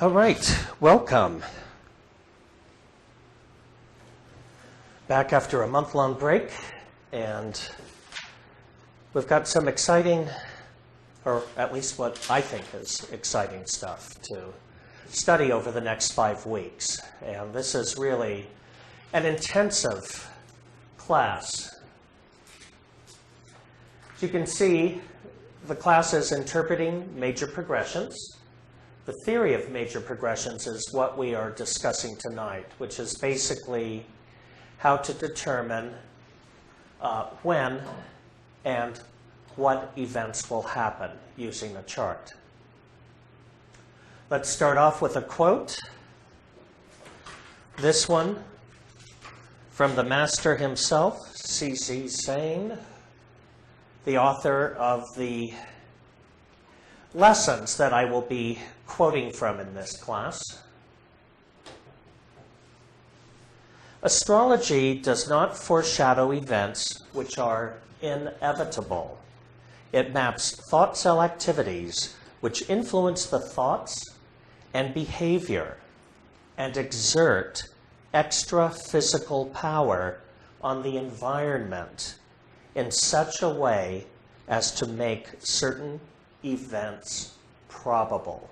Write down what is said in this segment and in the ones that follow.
All right, welcome. Back after a month-long break, and we've got some exciting, or at least what I think is exciting stuff to study over the next 5 weeks. And this is really an intensive class. As you can see, the class is interpreting major progressions. The theory of major progressions is what we are discussing tonight, which is basically how to determine when and what events will happen using a chart. Let's start off with a quote. This one from the master himself, C.C. Zane, the author of the lessons that I will be quoting from in this class. Astrology does not foreshadow events which are inevitable. It maps thought cell activities which influence the thoughts and behavior and exert extra physical power on the environment in such a way as to make certain events probable.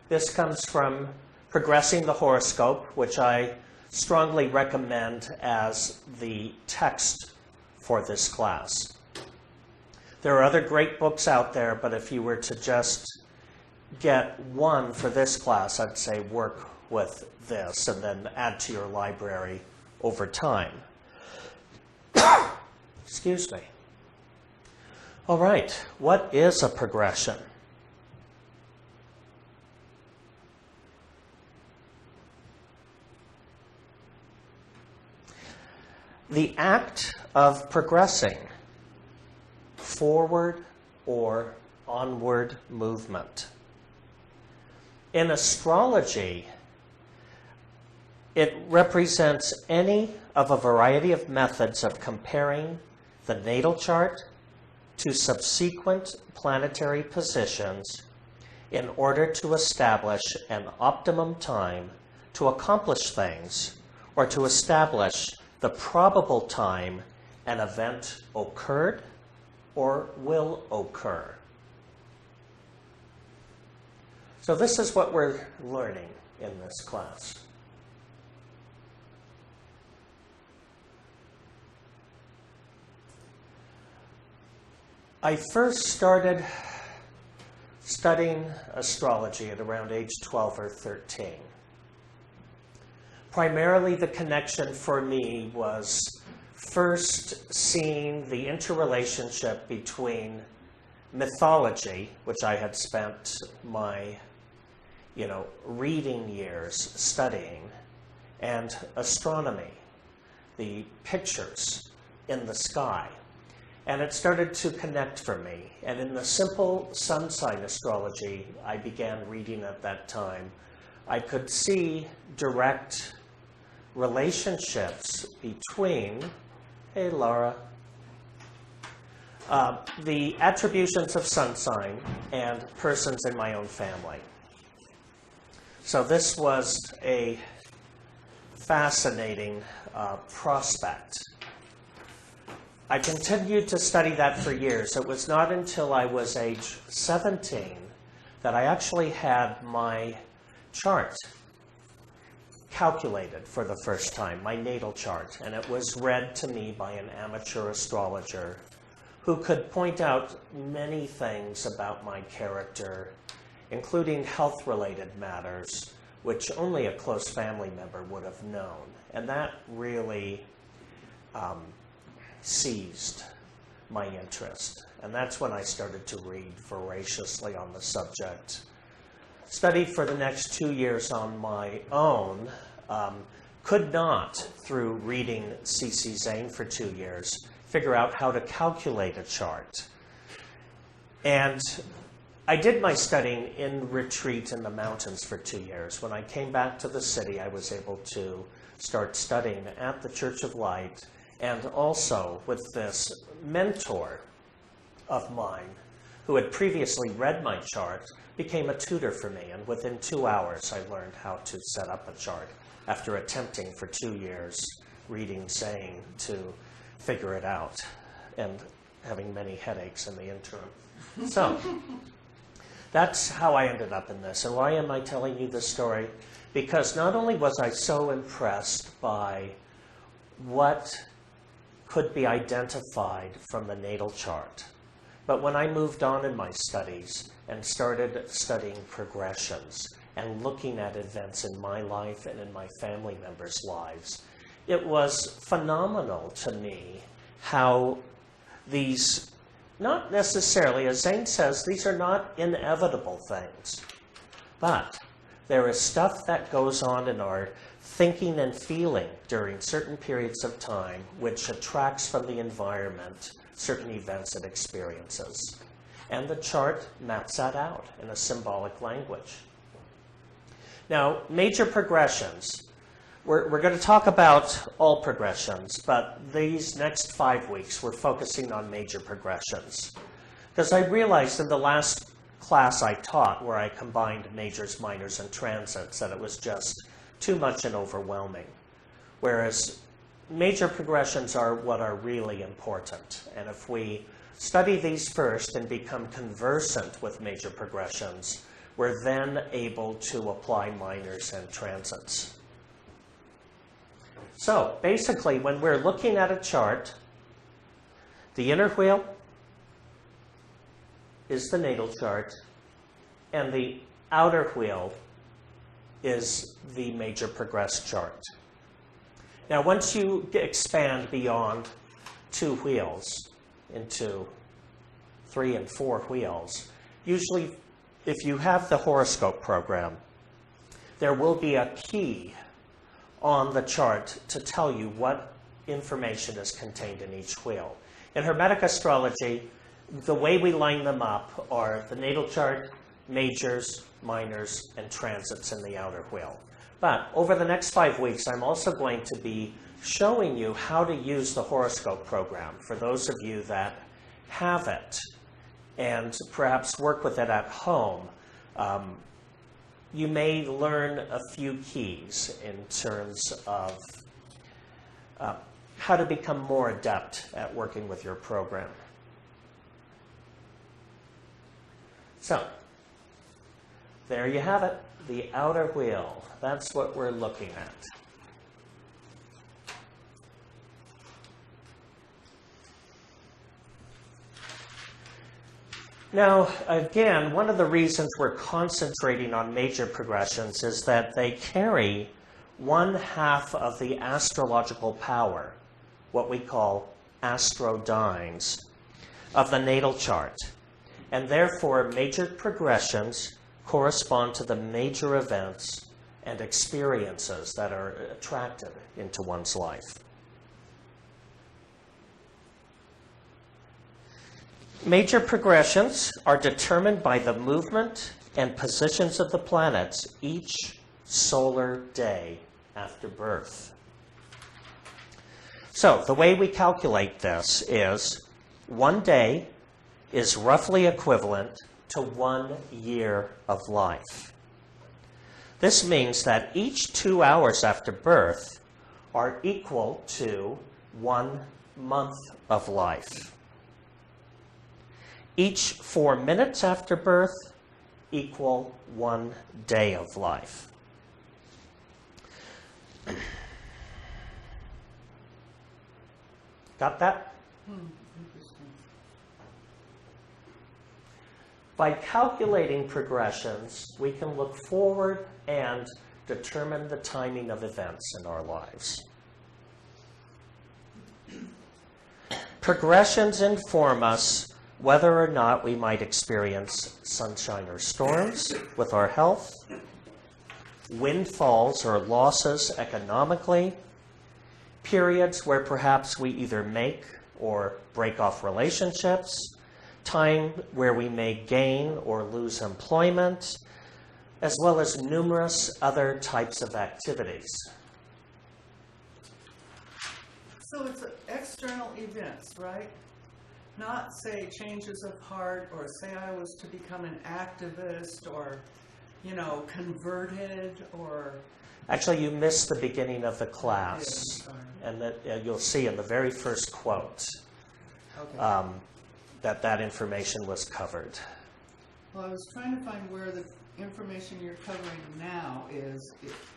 This comes from Progressing the Horoscope, which I strongly recommend as the text for this class. There are other great books out there, but if you were to just get one for this class, I'd say work with this and then add to your library over time. Excuse me. All right, what is a progression? The act of progressing, forward or onward movement. In astrology, it represents any of a variety of methods of comparing the natal chart to subsequent planetary positions in order to establish an optimum time to accomplish things or to establish the probable time an event occurred or will occur. So this is what we're learning in this class. I first started studying astrology at around age 12 or 13. Primarily, the connection for me was first seeing the interrelationship between mythology, which I had spent my, reading years studying, and astronomy, the pictures in the sky. And it started to connect for me. And in the simple sun sign astrology I began reading at that time, I could see direct relationships between, hey Laura, the attributions of sun sign and persons in my own family. So this was a fascinating prospect. I continued to study that for years. It was not until I was age 17 that I actually had my chart calculated for the first time, my natal chart, and it was read to me by an amateur astrologer who could point out many things about my character, including health-related matters, which only a close family member would have known. And that really seized my interest. And that's when I started to read voraciously on the subject. Studied for the next 2 years on my own. Could not, through reading C.C. Zane for 2 years, figure out how to calculate a chart. And I did my studying in retreat in the mountains for 2 years. When I came back to the city, I was able to start studying at the Church of Light, and also with this mentor of mine who had previously read my chart, became a tutor for me, and within 2 hours I learned how to set up a chart after attempting for 2 years, reading, saying, to figure it out, and having many headaches in the interim. So, that's how I ended up in this. And why am I telling you this story? Because not only was I so impressed by what could be identified from the natal chart, but when I moved on in my studies and started studying progressions and looking at events in my life and in my family members' lives, it was phenomenal to me how these, not necessarily, as Zane says, these are not inevitable things, but there is stuff that goes on in our thinking and feeling during certain periods of time which attracts from the environment certain events and experiences. And the chart maps that out in a symbolic language. Now, major progressions. We're going to talk about all progressions, but these next 5 weeks we're focusing on major progressions. Because I realized in the last class I taught, where I combined majors, minors, and transits, that it was just too much and overwhelming. Whereas major progressions are what are really important. And if we study these first and become conversant with major progressions, we're then able to apply minors and transits. So basically, when we're looking at a chart, the inner wheel is the natal chart, and the outer wheel is the major progress chart. Now, once you expand beyond 2 wheels into 3 and 4 wheels, usually if you have the horoscope program, there will be a key on the chart to tell you what information is contained in each wheel. In Hermetic astrology, the way we line them up are the natal chart, majors, minors, and transits in the outer wheel. But over the next 5 weeks, I'm also going to be showing you how to use the horoscope program for those of you that have it and perhaps work with it at home. You may learn a few keys in terms of how to become more adept at working with your program. So, there you have it, the outer wheel. That's what we're looking at. Now, again, one of the reasons we're concentrating on major progressions is that they carry 1/2 of the astrological power, what we call Astrodynes, of the natal chart. And therefore, major progressions correspond to the major events and experiences that are attracted into one's life. Major progressions are determined by the movement and positions of the planets each solar day after birth. So the way we calculate this is 1 day is roughly equivalent to 1 year of life. This means that each 2 hours after birth are equal to 1 month of life. Each 4 minutes after birth equal 1 day of life. Got that? By calculating progressions, we can look forward and determine the timing of events in our lives. Progressions inform us whether or not we might experience sunshine or storms with our health, windfalls or losses economically, periods where perhaps we either make or break off relationships, time where we may gain or lose employment, as well as numerous other types of activities. So it's external events, right? not say changes of heart, or say I was to become an activist, or, you know, converted, or... Actually, you missed the beginning of the class, and that you'll see in the very first quote that information was covered. Well, I was trying to find where the information you're covering now is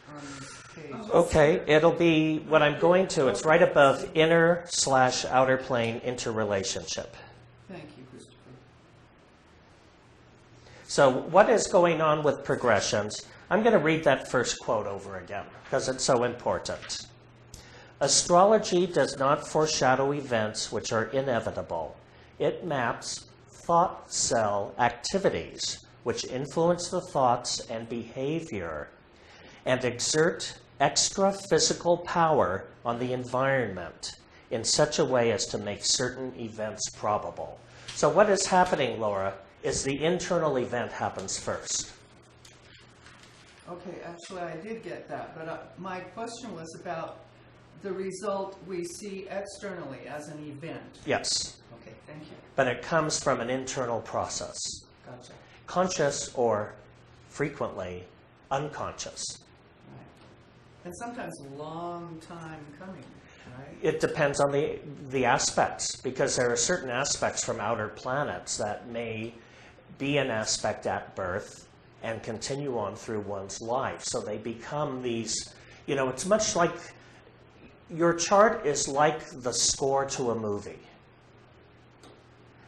on this page. Okay, it'll be what I'm going to. It's right above inner/outer plane interrelationship. Thank you, Christopher. So what is going on with progressions? I'm going to read that first quote over again because it's so important. Astrology does not foreshadow events which are inevitable. It maps thought cell activities which influence the thoughts and behavior and exert extra physical power on the environment in such a way as to make certain events probable. So what is happening, Laura, is the internal event happens first. Okay, actually I did get that, but my question was about the result we see externally as an event. Yes. Okay, thank you. But it comes from an internal process. Gotcha. Conscious or frequently unconscious. Right. And sometimes a long time coming, right? It depends on the aspects, because there are certain aspects from outer planets that may be an aspect at birth and continue on through one's life. So they become these, you know, it's much like your chart is like the score to a movie.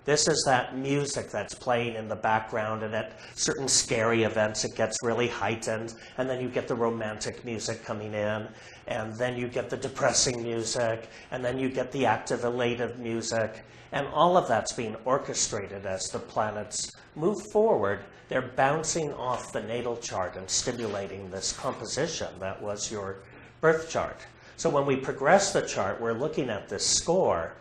This is that music that's playing in the background, and at certain scary events it gets really heightened, and then you get the romantic music coming in, and then you get the depressing music, and then you get the active, elative music, and all of that's being orchestrated as the planets move forward. They're bouncing off the natal chart and stimulating this composition that was your birth chart. So when we progress the chart, we're looking at this score.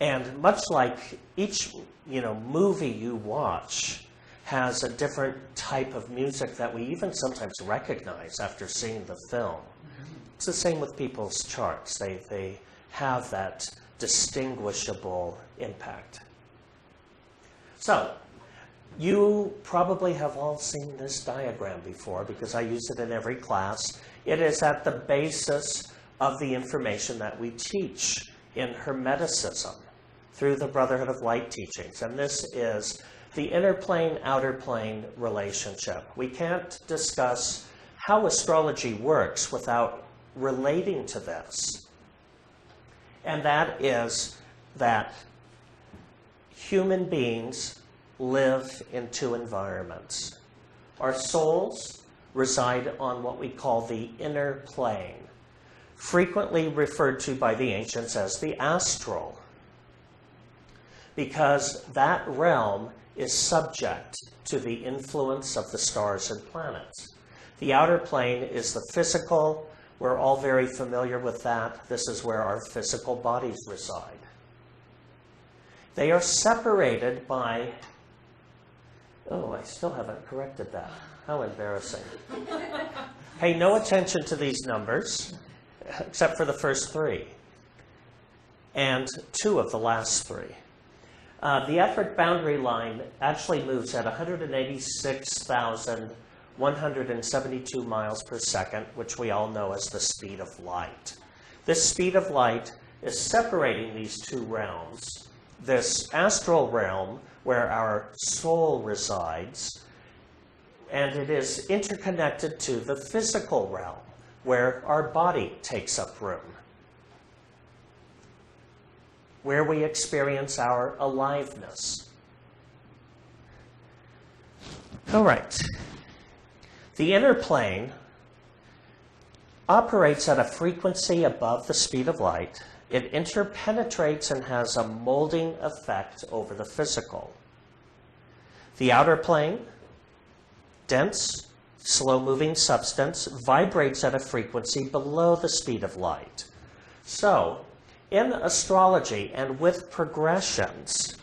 And much like each, movie you watch has a different type of music that we even sometimes recognize after seeing the film. It's the same with people's charts. They have that distinguishable impact. So, you probably have all seen this diagram before because I use it in every class. It is at the basis of the information that we teach in Hermeticism through the Brotherhood of Light teachings. And this is the inner plane, outer plane relationship. We can't discuss how astrology works without relating to this. And that is that human beings live in two environments. Our souls reside on what we call the inner plane, frequently referred to by the ancients as the astral, because that realm is subject to the influence of the stars and planets. The outer plane is the physical. We're all very familiar with that. This is where our physical bodies reside. They are separated by... Oh, I still haven't corrected that. How embarrassing. Pay no attention to these numbers, except for the first three, and two of the last three. The effort boundary line actually moves at 186,172 miles per second, which we all know as the speed of light. This speed of light is separating these two realms. This astral realm, where our soul resides, and it is interconnected to the physical realm, where our body takes up room, where we experience our aliveness. All right. The inner plane operates at a frequency above the speed of light. It interpenetrates and has a molding effect over the physical. The outer plane, dense, slow-moving substance, vibrates at a frequency below the speed of light. So, in astrology and with progressions,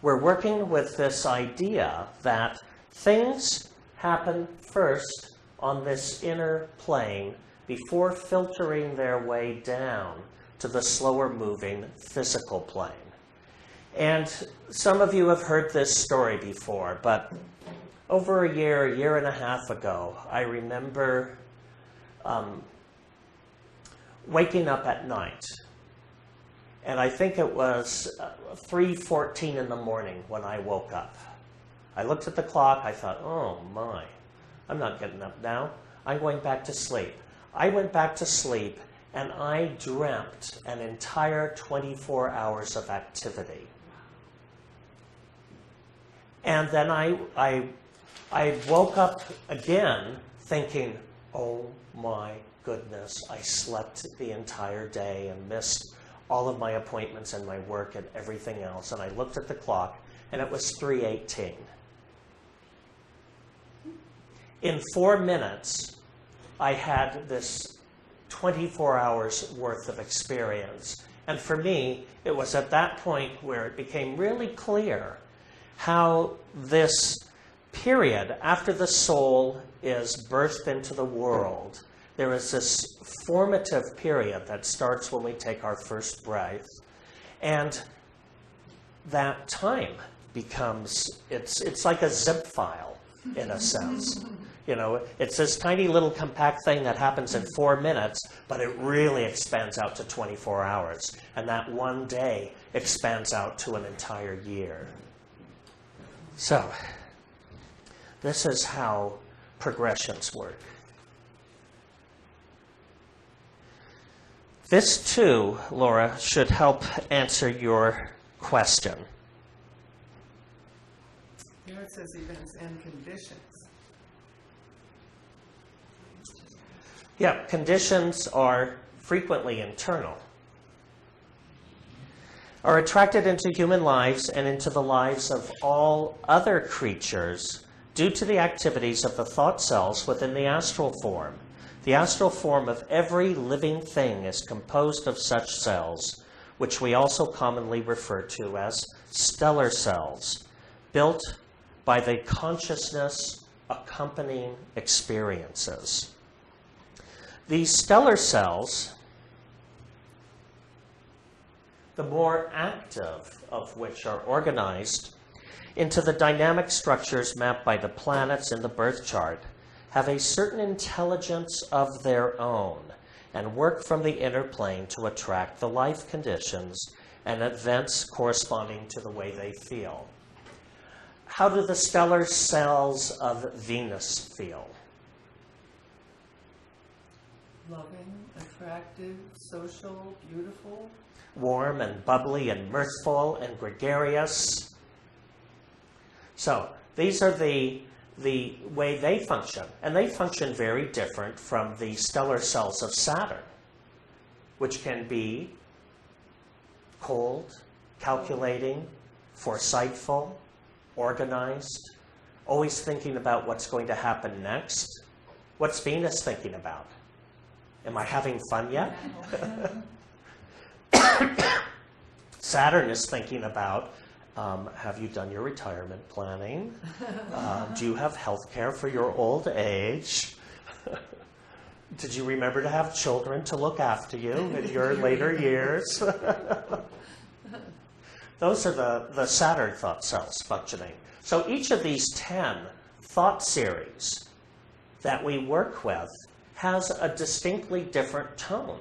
we're working with this idea that things happen first on this inner plane before filtering their way down to the slower moving physical plane. And some of you have heard this story before, but over a year and a half ago, I remember waking up at night. And I think it was 3:14 in the morning when I woke up. I looked at the clock, I thought, oh my, I'm not getting up now. I'm going back to sleep. I went back to sleep and I dreamt an entire 24 hours of activity. And then I woke up again thinking, oh my goodness, I slept the entire day and missed all of my appointments and my work and everything else. And I looked at the clock and it was 3:18. In 4 minutes, I had this 24 hours worth of experience. And for me, it was at that point where it became really clear how this period after the soul is birthed into the world, there is this formative period that starts when we take our first breath. And that time becomes, it's like a zip file in a sense. You know, it's this tiny little compact thing that happens in 4 minutes, but it really expands out to 24 hours. And that one day expands out to an entire year. So, this is how progressions work. This too, Laura, should help answer your question. Here it says events and conditions. Yeah, conditions are frequently internal, are attracted into human lives and into the lives of all other creatures due to the activities of the thought cells within the astral form. The astral form of every living thing is composed of such cells, which we also commonly refer to as stellar cells, built by the consciousness accompanying experiences. These stellar cells, the more active of which are organized into the dynamic structures mapped by the planets in the birth chart, have a certain intelligence of their own and work from the inner plane to attract the life conditions and events corresponding to the way they feel. How do the stellar cells of Venus feel? Loving, attractive, social, beautiful. Warm and bubbly and mirthful and gregarious. So these are the way they function. And they function very different from the stellar cells of Saturn, which can be cold, calculating, foresightful, organized, always thinking about what's going to happen next. What's Venus thinking about? Am I having fun yet? Saturn is thinking about, have you done your retirement planning? Do you have health care for your old age? Did you remember to have children to look after you in your later years? Those are the Saturn thought cells functioning. So each of these 10 thought series that we work with has a distinctly different tone.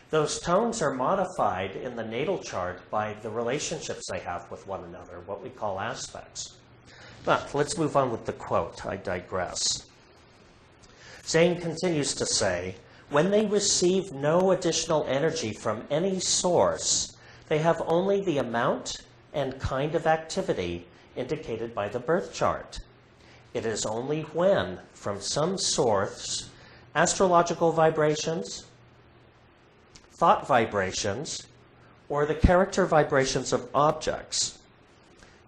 Those tones are modified in the natal chart by the relationships they have with one another, what we call aspects. But let's move on with the quote. I digress. Zane continues to say, when they receive no additional energy from any source, they have only the amount and kind of activity indicated by the birth chart. It is only when, from some source, astrological vibrations, thought vibrations, or the character vibrations of objects,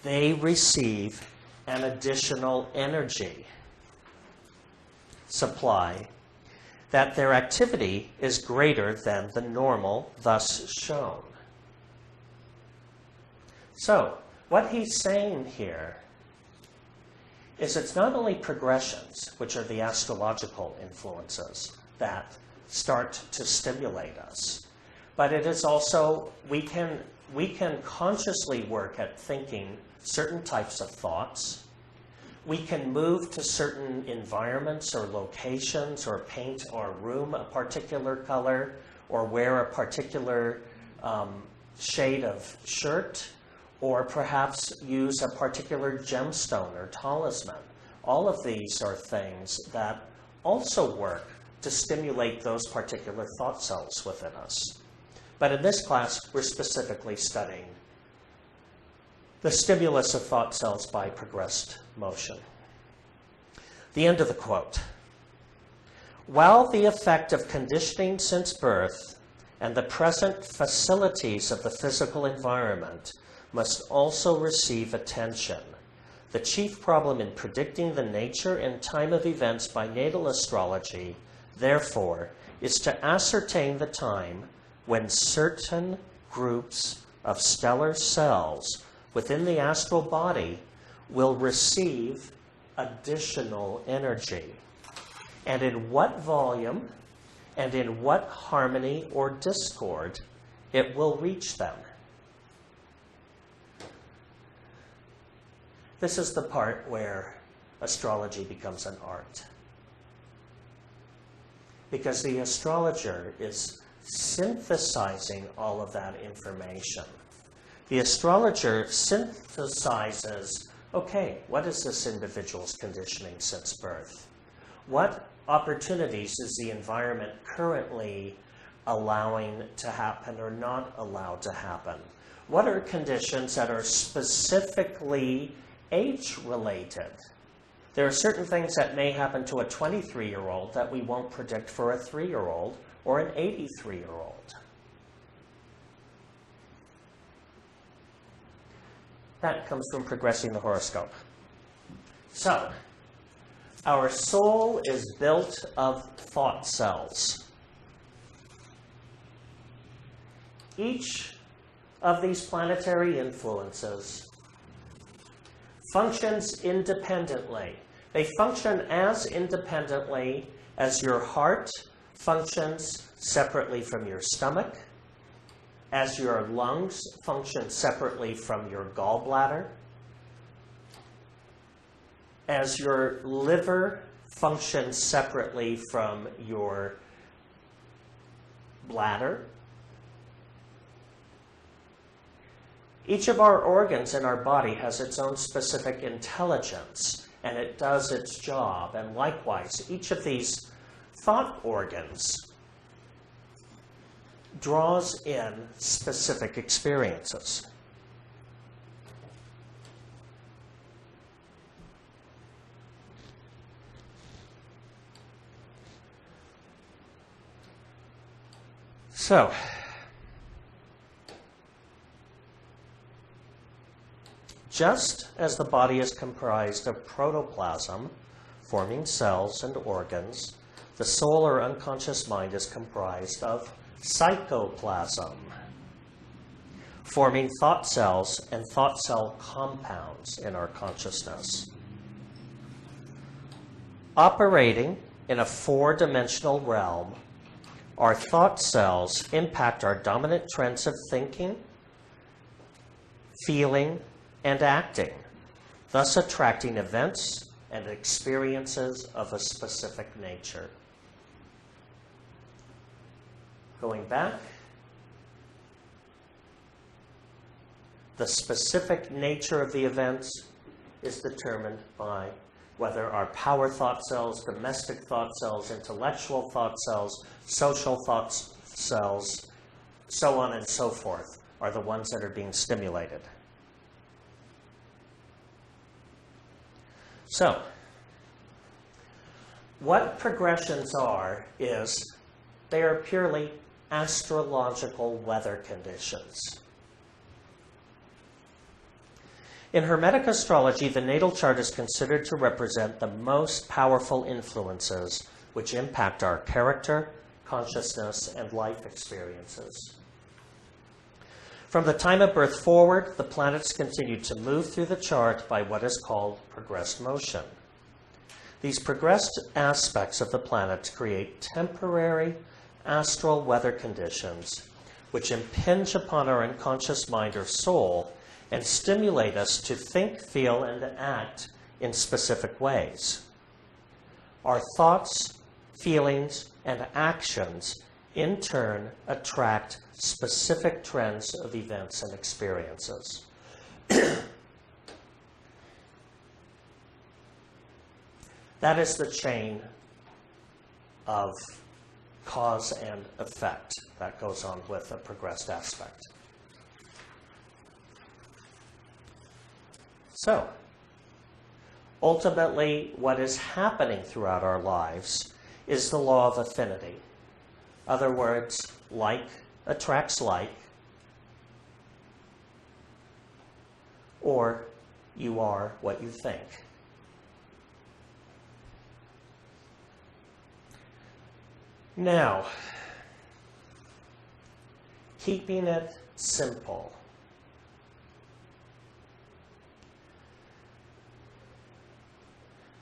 they receive an additional energy supply, that their activity is greater than the normal, thus shown. So, what he's saying here is it's not only progressions, which are the astrological influences that start to stimulate us, but it is also, we can we can consciously work at thinking certain types of thoughts. We can move to certain environments or locations or paint our room a particular color or wear a particular shade of shirt or perhaps use a particular gemstone or talisman. All of these are things that also work to stimulate those particular thought cells within us. But in this class, we're specifically studying the stimulus of thought cells by progressed motion. The end of the quote. While the effect of conditioning since birth and the present facilities of the physical environment must also receive attention, the chief problem in predicting the nature and time of events by natal astrology, therefore, is to ascertain the time when certain groups of stellar cells within the astral body will receive additional energy, and in what volume and in what harmony or discord it will reach them. This is the part where astrology becomes an art, because the astrologer is synthesizing all of that information. The astrologer synthesizes, okay, what is this individual's conditioning since birth? What opportunities is the environment currently allowing to happen or not allowed to happen? What are conditions that are specifically age-related? There are certain things that may happen to a 23-year-old that we won't predict for a 3-year-old or an 83-year-old. That comes from progressing the horoscope. So, our soul is built of thought cells. Each of these planetary influences functions independently. They function as independently as your heart functions separately from your stomach, as your lungs function separately from your gallbladder, as your liver functions separately from your bladder. Each of our organs in our body has its own specific intelligence, and it does its job. And likewise, each of these thought organs draws in specific experiences. So, just as the body is comprised of protoplasm, forming cells and organs, the soul or unconscious mind is comprised of psychoplasm, forming thought cells and thought cell compounds in our consciousness. Operating in a four-dimensional realm, our thought cells impact our dominant trends of thinking, feeling, and acting, thus attracting events and experiences of a specific nature. Going back, the specific nature of the events is determined by whether our power thought cells, domestic thought cells, intellectual thought cells, social thought cells, so on and so forth, are the ones that are being stimulated. So, what progressions are is they are purely astrological weather conditions. In Hermetic astrology, the natal chart is considered to represent the most powerful influences which impact our character, consciousness, and life experiences. From the time of birth forward, the planets continue to move through the chart by what is called progressed motion. These progressed aspects of the planets create temporary astral weather conditions which impinge upon our unconscious mind or soul and stimulate us to think, feel, and act in specific ways. Our thoughts, feelings, and actions in turn attract specific trends of events and experiences. That is the chain of cause and effect that goes on with a progressed aspect. So, ultimately, what is happening throughout our lives is the law of affinity. In other words, like attracts like, or you are what you think. Now, keeping it simple.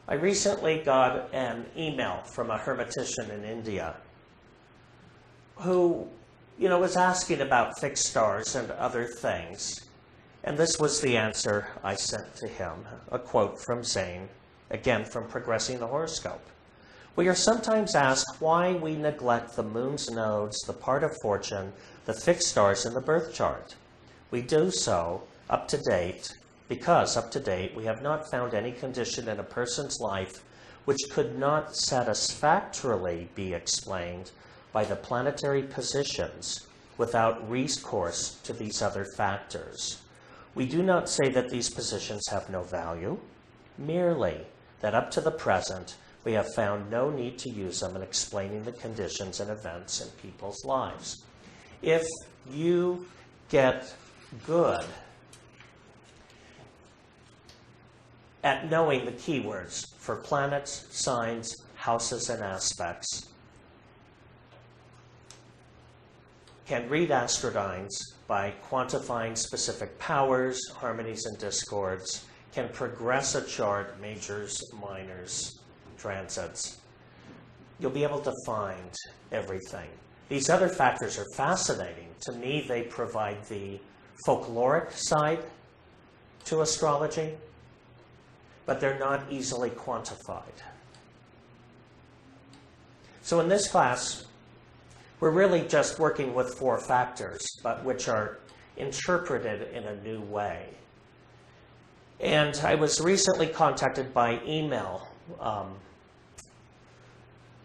I recently got an email from a hermetician in India who, was asking about fixed stars and other things. And this was the answer I sent to him, a quote from Zane, again from Progressing the Horoscope. We are sometimes asked why we neglect the moon's nodes, the part of fortune, the fixed stars in the birth chart. We do so because up to date we have not found any condition in a person's life which could not satisfactorily be explained by the planetary positions without recourse to these other factors. We do not say that these positions have no value, merely that up to the present we have found no need to use them in explaining the conditions and events in people's lives. If you get good at knowing the keywords for planets, signs, houses, and aspects, can read Astrodynes by quantifying specific powers, harmonies, and discords, can progress a chart, majors, minors, transits, you'll be able to find everything. These other factors are fascinating. To me, they provide the folkloric side to astrology, but they're not easily quantified. So in this class, we're really just working with 4 factors, but which are interpreted in a new way. And I was recently contacted by email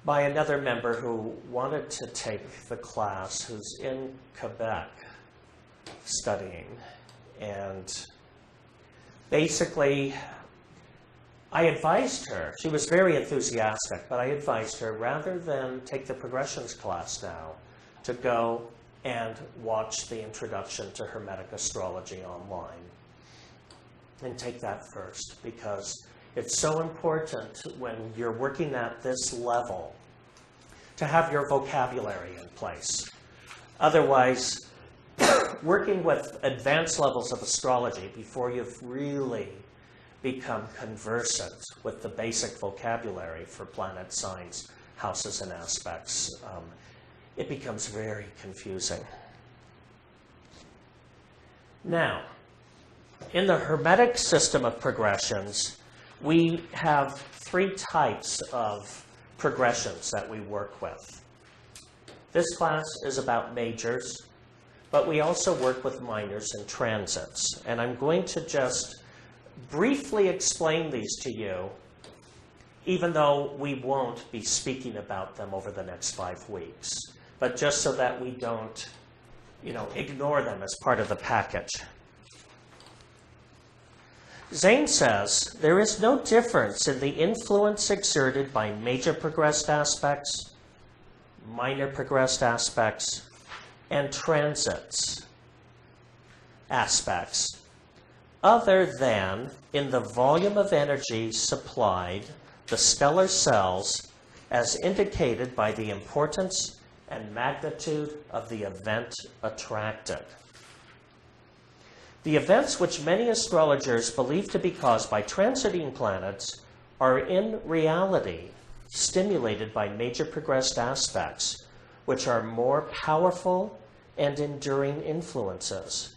by another member who wanted to take the class, who's in Quebec studying. And basically, I advised her, she was very enthusiastic, but I advised her rather than take the progressions class now, to go and watch the introduction to Hermetic astrology online. And take that first, because it's so important when you're working at this level to have your vocabulary in place. Otherwise, working with advanced levels of astrology before you've really become conversant with the basic vocabulary for planet signs, houses, and aspects, it becomes very confusing. Now, in the Hermetic system of progressions, we have 3 types of progressions that we work with. This class is about majors, but we also work with minors and transits. And I'm going to just briefly explain these to you, even though we won't be speaking about them over the next 5 weeks, but just so that we don't, ignore them as part of the package. Zane says, there is no difference in the influence exerted by major progressed aspects, minor progressed aspects, and transits aspects, other than in the volume of energy supplied the stellar cells as indicated by the importance and magnitude of the event attracted. The events which many astrologers believe to be caused by transiting planets are in reality stimulated by major progressed aspects, which are more powerful and enduring influences.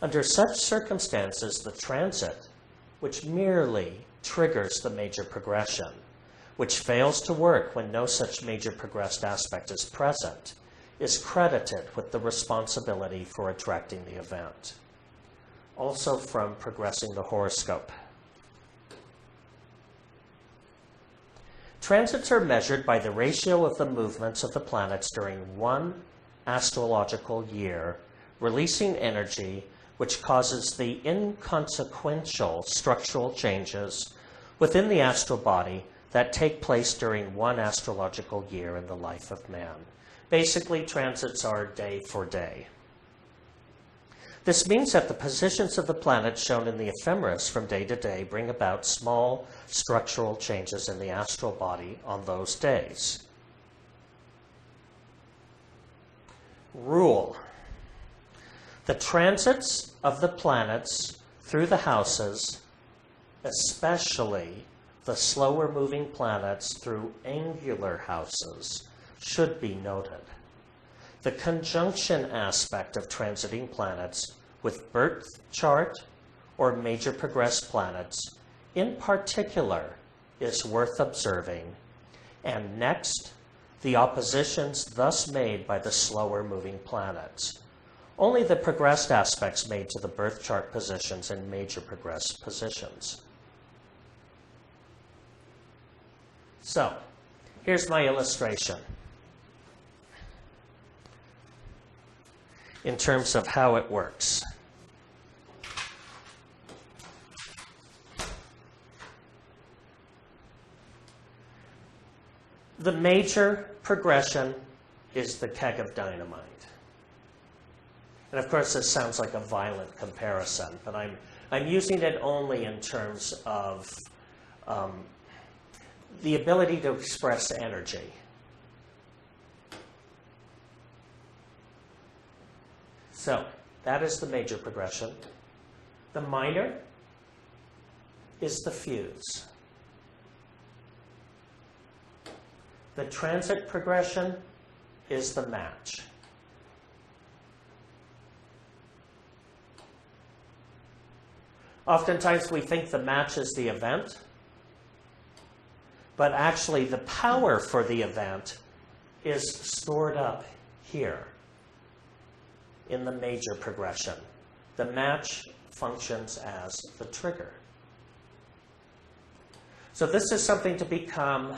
Under such circumstances, the transit, which merely triggers the major progression, which fails to work when no such major progressed aspect is present, is credited with the responsibility for attracting the event. Also from Progressing the Horoscope. Transits are measured by the ratio of the movements of the planets during one astrological year, releasing energy which causes the inconsequential structural changes within the astral body that take place during one astrological year in the life of man. Basically, transits are day for day. This means that the positions of the planets shown in the ephemeris from day to day bring about small structural changes in the astral body on those days. Rule. The transits of the planets through the houses, especially the slower moving planets through angular houses, should be noted. The conjunction aspect of transiting planets with birth chart or major progressed planets in particular is worth observing. And next, the oppositions thus made by the slower moving planets. Only the progressed aspects made to the birth chart positions and major progressed positions. So, here's my illustration in terms of how it works. The major progression is the keg of dynamite. And of course, this sounds like a violent comparison, but I'm using it only in terms of the ability to express energy. So, that is the major progression. The minor is the fuse. The transit progression is the match. Oftentimes we think the match is the event, but actually the power for the event is stored up here in the major progression. The match functions as the trigger. So this is something to become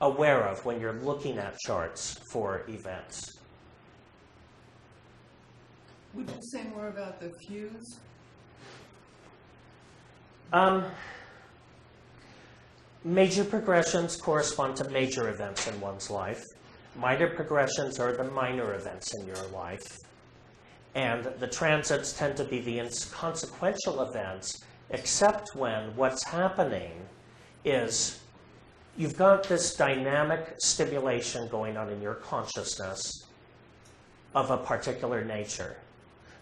aware of when you're looking at charts for events. Would you say more about the fuse? Major progressions correspond to major events in one's life. Minor progressions are the minor events in your life. And the transits tend to be the inconsequential events, except when what's happening is you've got this dynamic stimulation going on in your consciousness of a particular nature.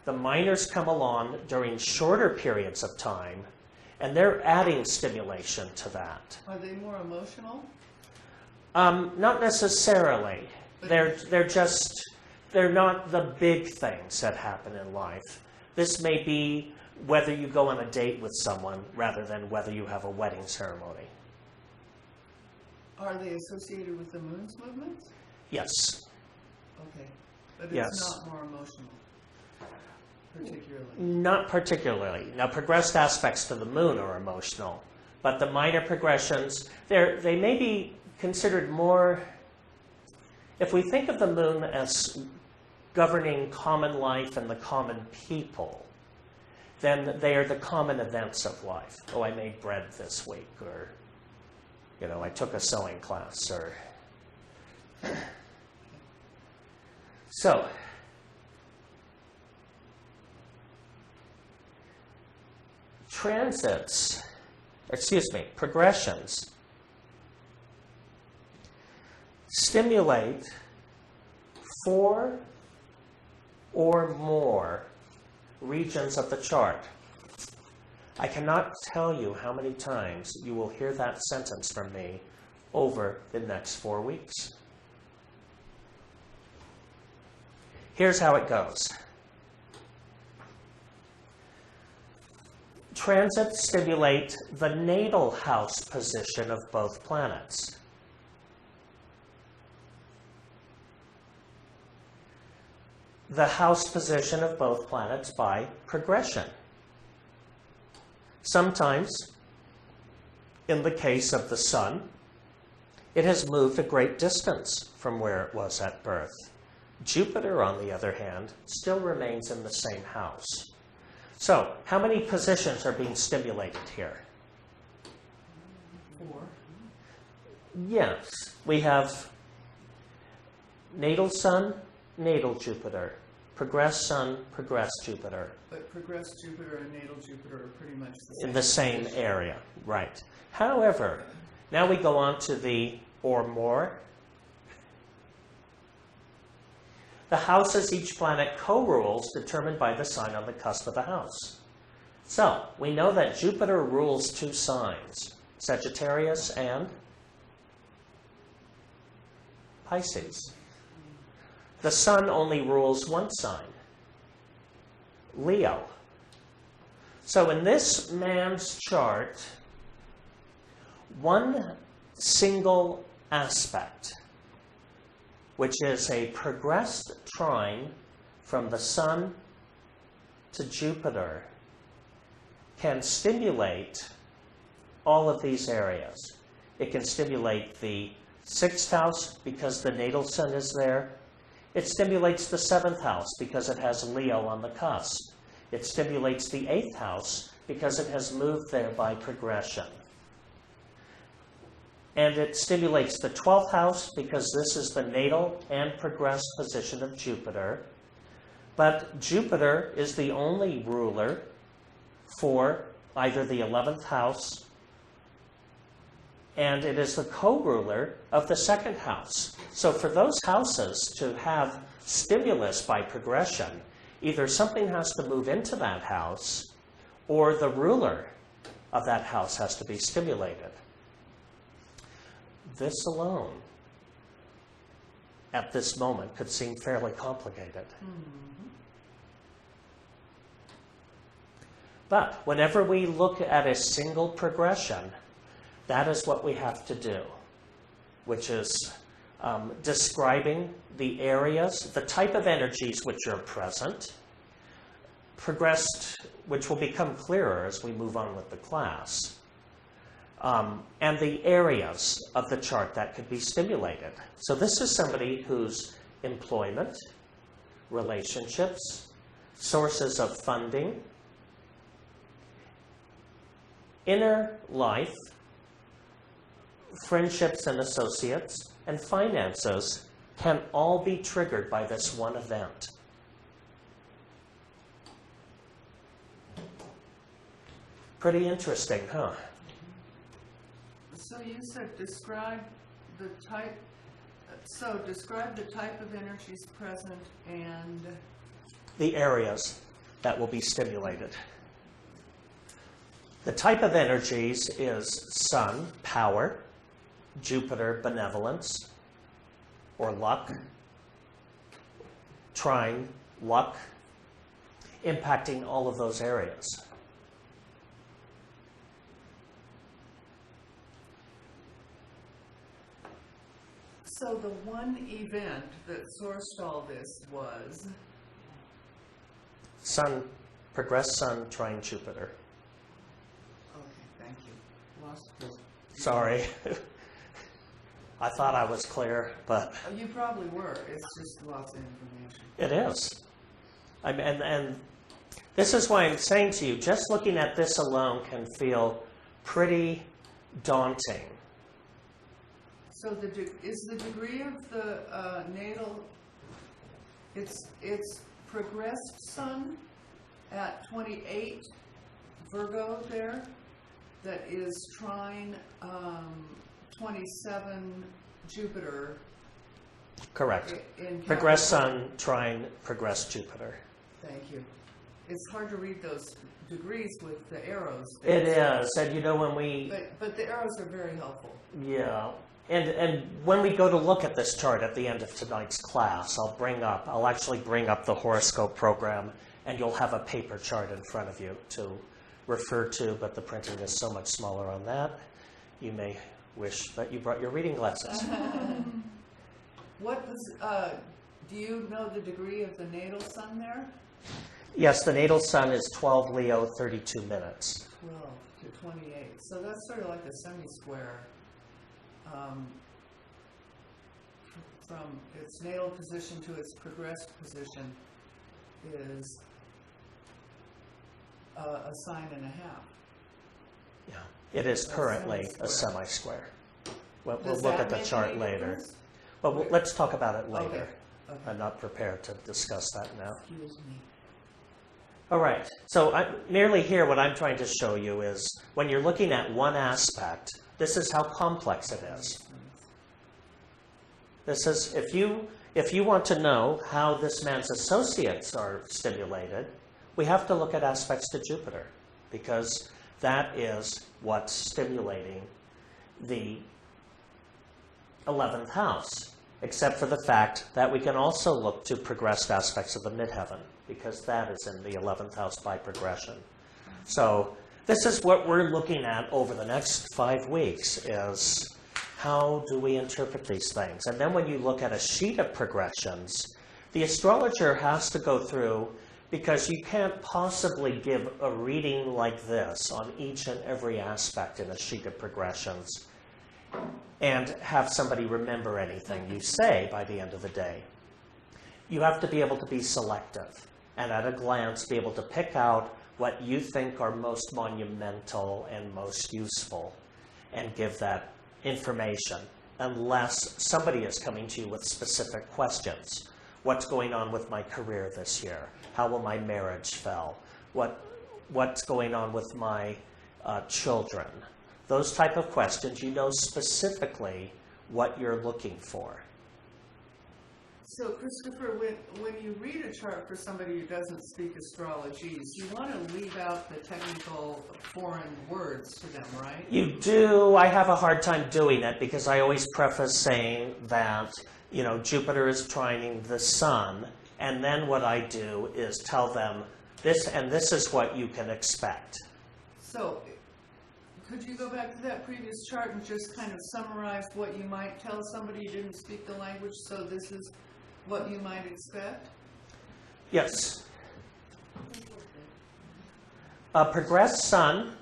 The minors come along during shorter periods of time, and they're adding stimulation to that. Are they more emotional? Not necessarily. They're not the big things that happen in life. This may be whether you go on a date with someone rather than whether you have a wedding ceremony. Are they associated with the moon's movements? Yes. Okay. But it's Yes. not more emotional, particularly. Not particularly. Now, progressed aspects to the moon are emotional, but the minor progressions, they may be considered more, if we think of the moon as governing common life and the common people, then they are the common events of life. Oh, I made bread this week, or, I took a sewing class, or... So, progressions stimulate 4 or more regions of the chart. I cannot tell you how many times you will hear that sentence from me over the next 4 weeks. Here's how it goes. Transits stimulate the natal house position of both planets. The house position of both planets by progression. Sometimes, in the case of the Sun, it has moved a great distance from where it was at birth. Jupiter, on the other hand, still remains in the same house. So, how many positions are being stimulated here? 4. Yes, we have natal Sun, natal Jupiter, progressed Sun, progressed Jupiter. But progressed Jupiter and natal Jupiter are pretty much the same. In the same area, right. However, now we go on to the or more. The houses each planet co-rules determined by the sign on the cusp of the house. So, we know that Jupiter rules 2 signs, Sagittarius and Pisces. The Sun only rules 1 sign, Leo. So in this man's chart, one single aspect, which is a progressed trine from the Sun to Jupiter, can stimulate all of these areas. It can stimulate the 6th house because the natal Sun is there. It stimulates the 7th house because it has Leo on the cusp. It stimulates the 8th house because it has moved there by progression. And it stimulates the 12th house because this is the natal and progressed position of Jupiter. But Jupiter is the only ruler for either the 11th house, and it is the co-ruler of the 2nd house. So for those houses to have stimulus by progression, either something has to move into that house or the ruler of that house has to be stimulated. This alone, at this moment, could seem fairly complicated. But whenever we look at a single progression, that is what we have to do, which is describing the areas, the type of energies which are present, progressed, which will become clearer as we move on with the class, and the areas of the chart that could be stimulated. So this is somebody whose employment, relationships, sources of funding, inner life, friendships and associates, and finances can all be triggered by this one event. Pretty interesting, huh? So you said describe the type. So describe the type of energies present and The areas that will be stimulated. The type of energies is Sun, power, Jupiter, benevolence, or luck, trine, luck, impacting all of those areas. so the one event that sourced all this was Sun, progressed Sun, trine Jupiter. okay, thank you. Lost. Sorry. I thought I was clear, but Oh, you probably were. It's just lots of information. it is. And this is why I'm saying to you, just looking at this alone can feel pretty daunting. So is the degree of the natal? It's progressed Sun at 28 Virgo there. That is trine 27 Jupiter. Correct. In Progressed Capricorn. Sun, trine, progressed Jupiter. Thank you. It's hard to read those degrees with the arrows there. It is. And you know when we... But the arrows are very helpful. Yeah. And when we go to look at this chart at the end of tonight's class, I'll actually bring up the horoscope program, and you'll have a paper chart in front of you to refer to, but the printing is so much smaller on that. You may wish that you brought your reading glasses. What was, do you know the degree of the natal sun there? Yes, the natal sun is 12 Leo, 32 minutes. 12 to 28. So that's sort of like a semi-square. From its natal position to its progressed position is a sign and a half. Yeah, it is currently a semi-square. We'll look at the chart later. Well, let's talk about it later. Okay. Okay. I'm not prepared to discuss that now. Excuse me. All right, so merely here what I'm trying to show you is when you're looking at one aspect, this is how complex it is. This is, if you want to know how this man's associates are stimulated, we have to look at aspects to Jupiter, because that is what's stimulating the 11th house, except for the fact that we can also look to progressed aspects of the midheaven, because that is in the 11th house by progression. So this is what we're looking at over the next 5 weeks, is how do we interpret these things? And then when you look at a sheet of progressions, the astrologer has to go through, because you can't possibly give a reading like this on each and every aspect in a sheet of progressions and have somebody remember anything you say by the end of the day. You have to be able to be selective and at a glance be able to pick out what you think are most monumental and most useful and give that information, unless somebody is coming to you with specific questions. What's going on with my career this year? How will my marriage fell? What's going on with my children? Those type of questions, you know specifically what you're looking for. So, Christopher, when you read a chart for somebody who doesn't speak astrology, you want to leave out the technical foreign words to them, right? You do. I have a hard time doing it because I always preface saying that, you know, Jupiter is trining the sun, and then what I do is tell them this, and this is what you can expect. So, could you go back to that previous chart and just kind of summarize what you might tell somebody who didn't speak the language, so this is what you might expect? Yes. A progressed sun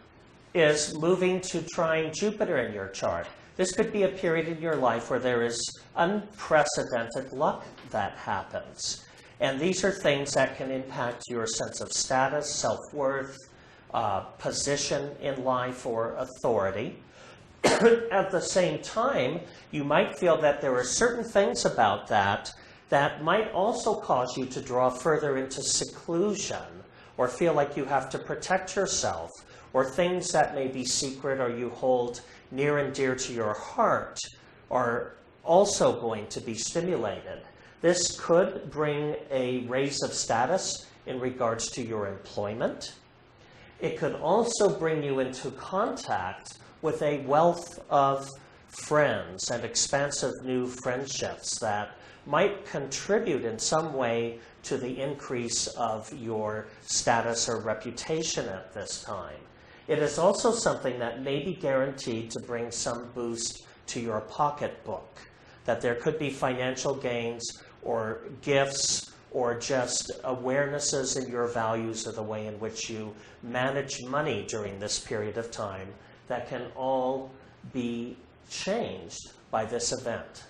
is moving to trine Jupiter in your chart. This could be a period in your life where there is unprecedented luck that happens. And these are things that can impact your sense of status, self-worth, position in life, or authority. At the same time, you might feel that there are certain things about that that might also cause you to draw further into seclusion, or feel like you have to protect yourself, or things that may be secret or you hold near and dear to your heart are also going to be stimulated. This could bring a raise of status in regards to your employment. It could also bring you into contact with a wealth of friends and expansive new friendships that might contribute in some way to the increase of your status or reputation at this time. It is also something that may be guaranteed to bring some boost to your pocketbook, that there could be financial gains or gifts or just awarenesses in your values or the way in which you manage money during this period of time that can all be changed by this event.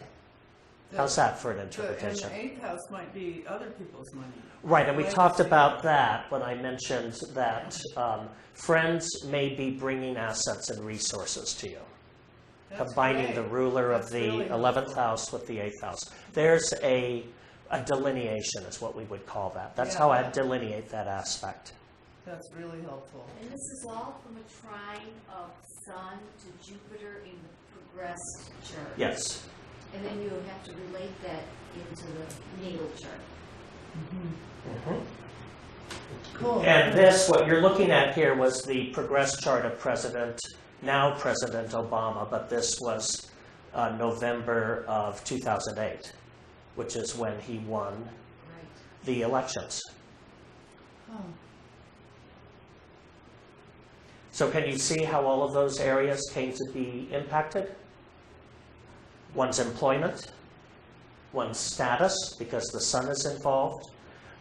How's that for an interpretation? And the 8th house might be other people's money. Right, and we talked about that when I mentioned that friends may be bringing assets and resources to you. That's Combining great. the ruler That's of the really 11th helpful. house with the 8th house. There's a delineation is what we would call that. That's Yeah. how I delineate that aspect. That's really helpful. And this is all from a trine of Sun to Jupiter in the progressed chart. Yes. And then you have to relate that into the natal chart. Cool. And this, what you're looking at here, was the progressed chart of now President Obama, but this was November of 2008, which is when he won the elections. Oh. So can you see how all of those areas came to be impacted? One's employment, one's status, because the sun is involved,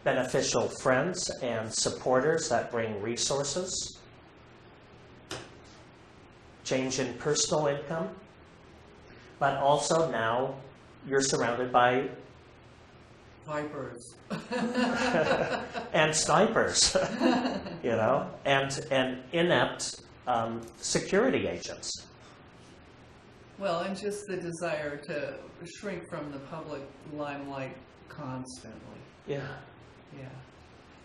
beneficial friends and supporters that bring resources, change in personal income, but also now you're surrounded by Vipers. and snipers, you know, and inept security agents. Well, and just the desire to shrink from the public limelight constantly. Yeah. Yeah.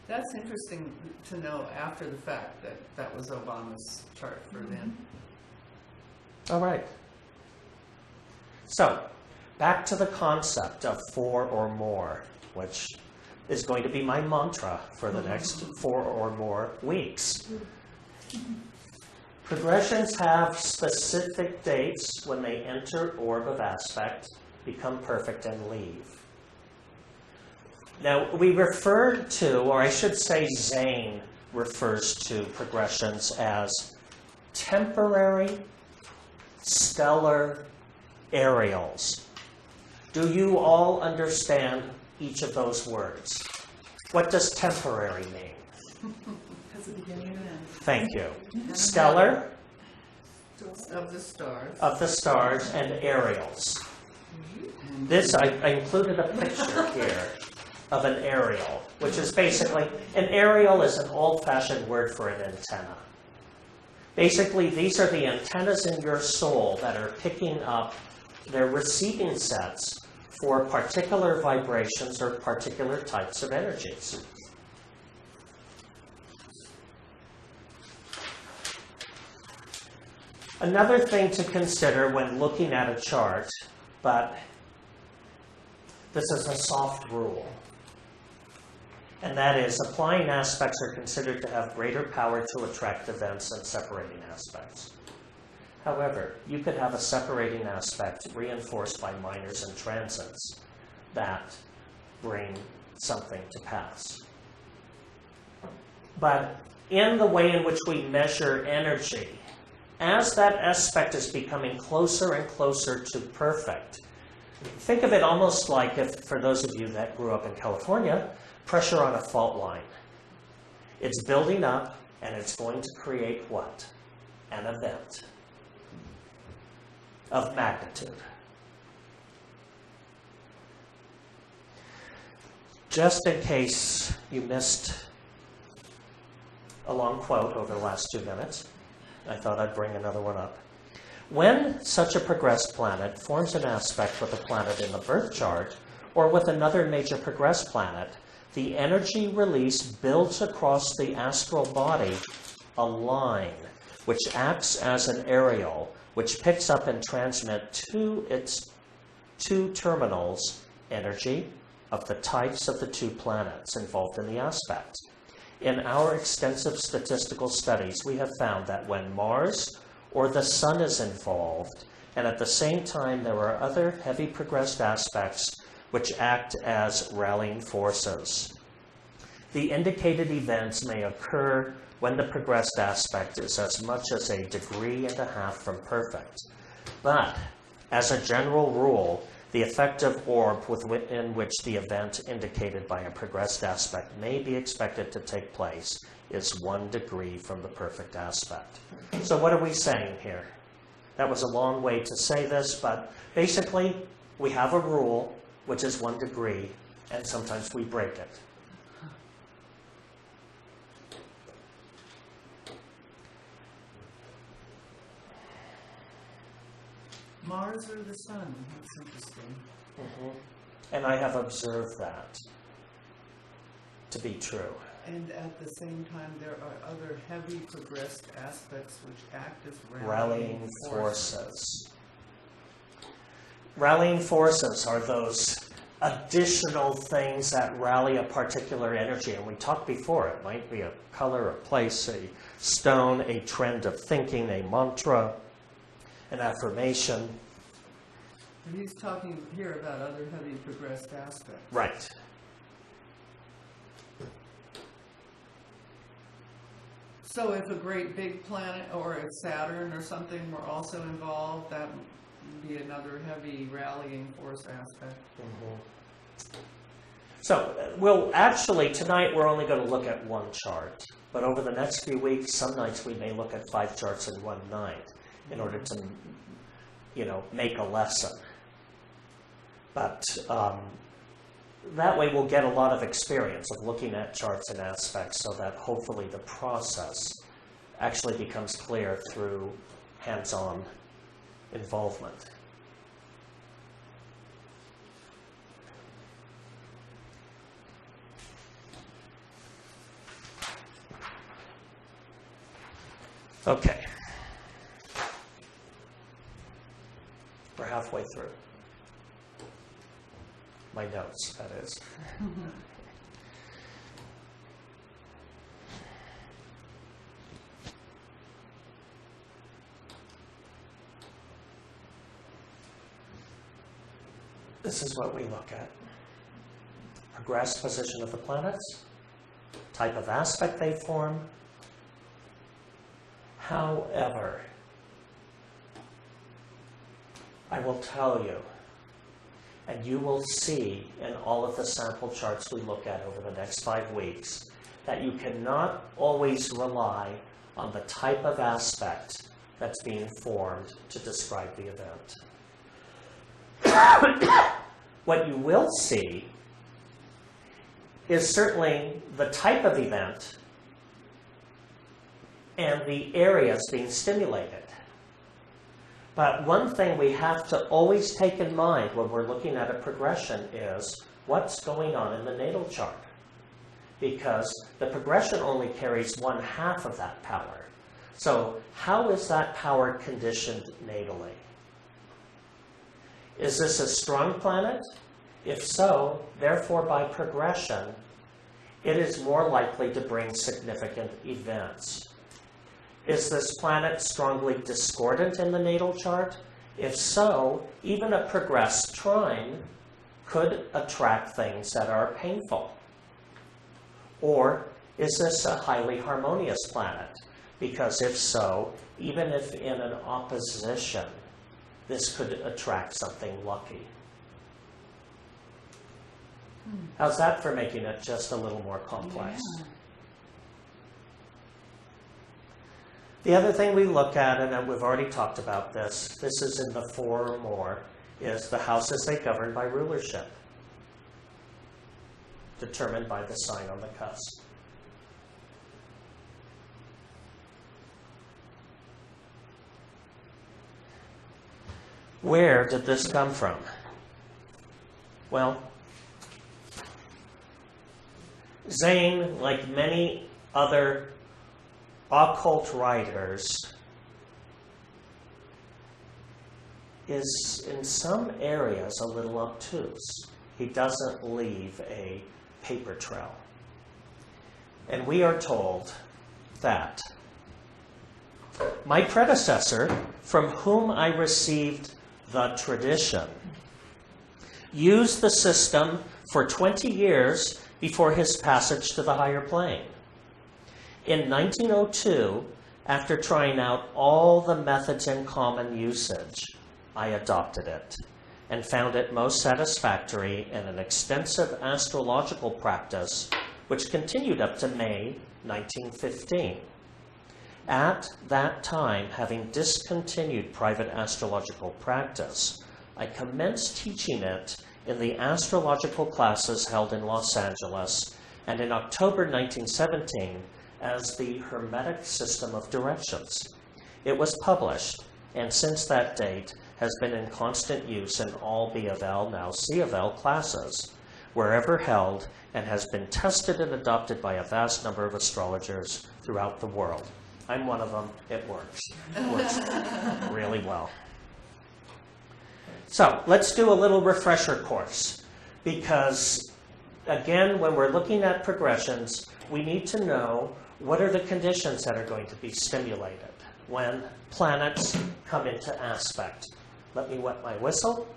That's interesting to know after the fact that that was Obama's chart for then. All right. So, back to the concept of 4 or more, which is going to be my mantra for the next 4 or more weeks. Progressions have specific dates when they enter orb of aspect, become perfect, and leave. Now, we refer to, or I should say Zane refers to progressions as temporary stellar aerials. Do you all understand each of those words? What does temporary mean? Has a beginning and end. Thank you. Stellar, Of the stars. of the stars, and aerials. This, I included a picture here of an aerial, which is basically, an aerial is an old-fashioned word for an antenna. Basically, these are the antennas in your soul that are picking up their receiving sets for particular vibrations or particular types of energies. Another thing to consider when looking at a chart, but this is a soft rule, and that is applying aspects are considered to have greater power to attract events than separating aspects. However, you could have a separating aspect reinforced by minors and transits that bring something to pass. But in the way in which we measure energy, as that aspect is becoming closer and closer to perfect, think of it almost like, if, for those of you that grew up in California, pressure on a fault line. It's building up, and it's going to create what? An event of magnitude. Just in case you missed a long quote over the last 2 minutes, I thought I'd bring another one up. When such a progressed planet forms an aspect with a planet in the birth chart or with another major progressed planet, the energy release builds across the astral body a line which acts as an aerial which picks up and transmits to its 2 terminals energy of the types of the 2 planets involved in the aspect. In our extensive statistical studies, we have found that when Mars or the Sun is involved, and at the same time there are other heavy progressed aspects which act as rallying forces. The indicated events may occur when the progressed aspect is as much as 1.5 degrees from perfect. But, as a general rule, the effective orb within which the event indicated by a progressed aspect may be expected to take place is 1 degree from the perfect aspect. So what are we saying here? That was a long way to say this, but basically we have a rule which is 1 degree, and sometimes we break it. Mars or the Sun? That's interesting. And I have observed that to be true. And at the same time, there are other heavy progressed aspects which act as Rallying forces. Rallying forces are those additional things that rally a particular energy. And we talked before, it might be a color, a place, a stone, a trend of thinking, a mantra, an affirmation. He's talking here about other heavy progressed aspects. Right. So if a great big planet, or if Saturn or something were also involved, that would be another heavy rallying force aspect. Mm-hmm. So, we'll actually, tonight we're only going to look at one chart. But over the next few weeks, some nights we may look at 5 charts in one night in order to, make a lesson. But that way we'll get a lot of experience of looking at charts and aspects so that hopefully the process actually becomes clear through hands-on involvement. Okay. We're halfway through. My notes, that is. This is what we look at. Progressed position of the planets, type of aspect they form. However, I will tell you, and you will see in all of the sample charts we look at over the next 5 weeks, that you cannot always rely on the type of aspect that's being formed to describe the event. What you will see is certainly the type of event and the areas being stimulated. But one thing we have to always take in mind when we're looking at a progression is what's going on in the natal chart. Because the progression only carries 1/2 of that power. So how is that power conditioned natally? Is this a strong planet? If so, therefore by progression, it is more likely to bring significant events. Is this planet strongly discordant in the natal chart? If so, even a progressed trine could attract things that are painful. Or is this a highly harmonious planet? Because if so, even if in an opposition, this could attract something lucky. How's that for making it just a little more complex? Yeah. The other thing we look at, and we've already talked about this is in the 4 or more, is the houses they govern by rulership, determined by the sign on the cusp. Where did this come from? Well, Zane, like many other occult writers, is in some areas a little obtuse. He doesn't leave a paper trail. And we are told that my predecessor, from whom I received the tradition, used the system for 20 years before his passage to the higher plane. In 1902, after trying out all the methods in common usage, I adopted it and found it most satisfactory in an extensive astrological practice which continued up to May 1915. At that time, having discontinued private astrological practice, I commenced teaching it in the astrological classes held in Los Angeles, and in October 1917, as the Hermetic System of Directions. It was published, and since that date has been in constant use in all B of L, now C of L classes, wherever held, and has been tested and adopted by a vast number of astrologers throughout the world. I'm one of them. It works. It works really well. So let's do a little refresher course, because again, when we're looking at progressions, we need to know what are the conditions that are going to be stimulated when planets come into aspect. Let me wet my whistle.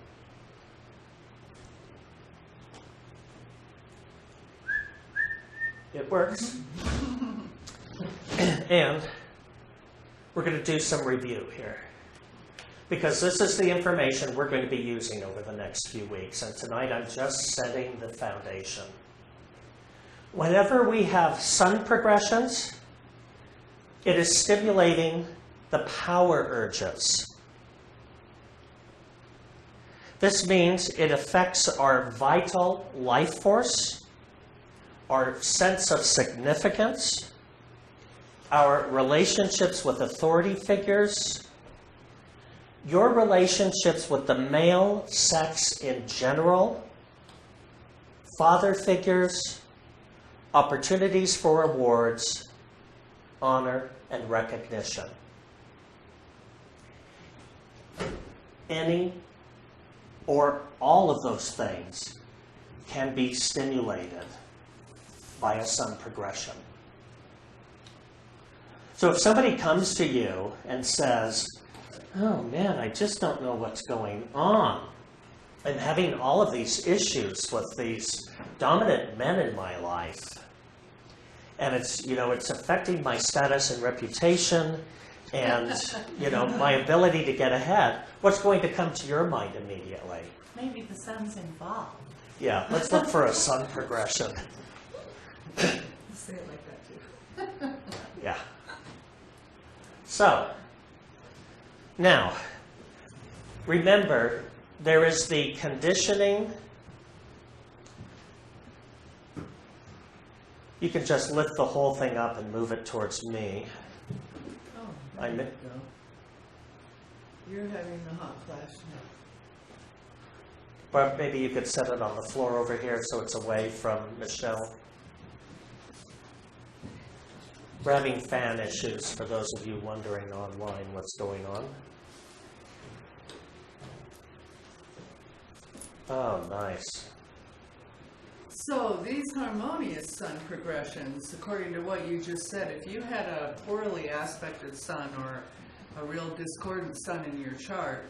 it works. And we're going to do some review here, because this is the information we're going to be using over the next few weeks. And tonight I'm just setting the foundation. Whenever we have sun progressions, it is stimulating the power urges. This means it affects our vital life force, our sense of significance, our relationships with authority figures, your relationships with the male sex in general, father figures, opportunities for awards, honor, and recognition. Any or all of those things can be stimulated by a sun progression. So if somebody comes to you and says, oh man, I just don't know what's going on, I'm having all of these issues with these dominant men in my life, and it's affecting my status and reputation and my ability to get ahead, what's going to come to your mind immediately? Maybe the sun's involved. Yeah, let's look for a sun progression. Say it like that too. Yeah. So, now, remember, there is the conditioning. You can just lift the whole thing up and move it towards me. Oh, I there mi- you go. You're having the hot flash now. But maybe you could set it on the floor over here so it's away from Michelle. We're having fan issues for those of you wondering online what's going on. Oh, nice. So these harmonious sun progressions, according to what you just said, if you had a poorly aspected sun or a real discordant sun in your chart,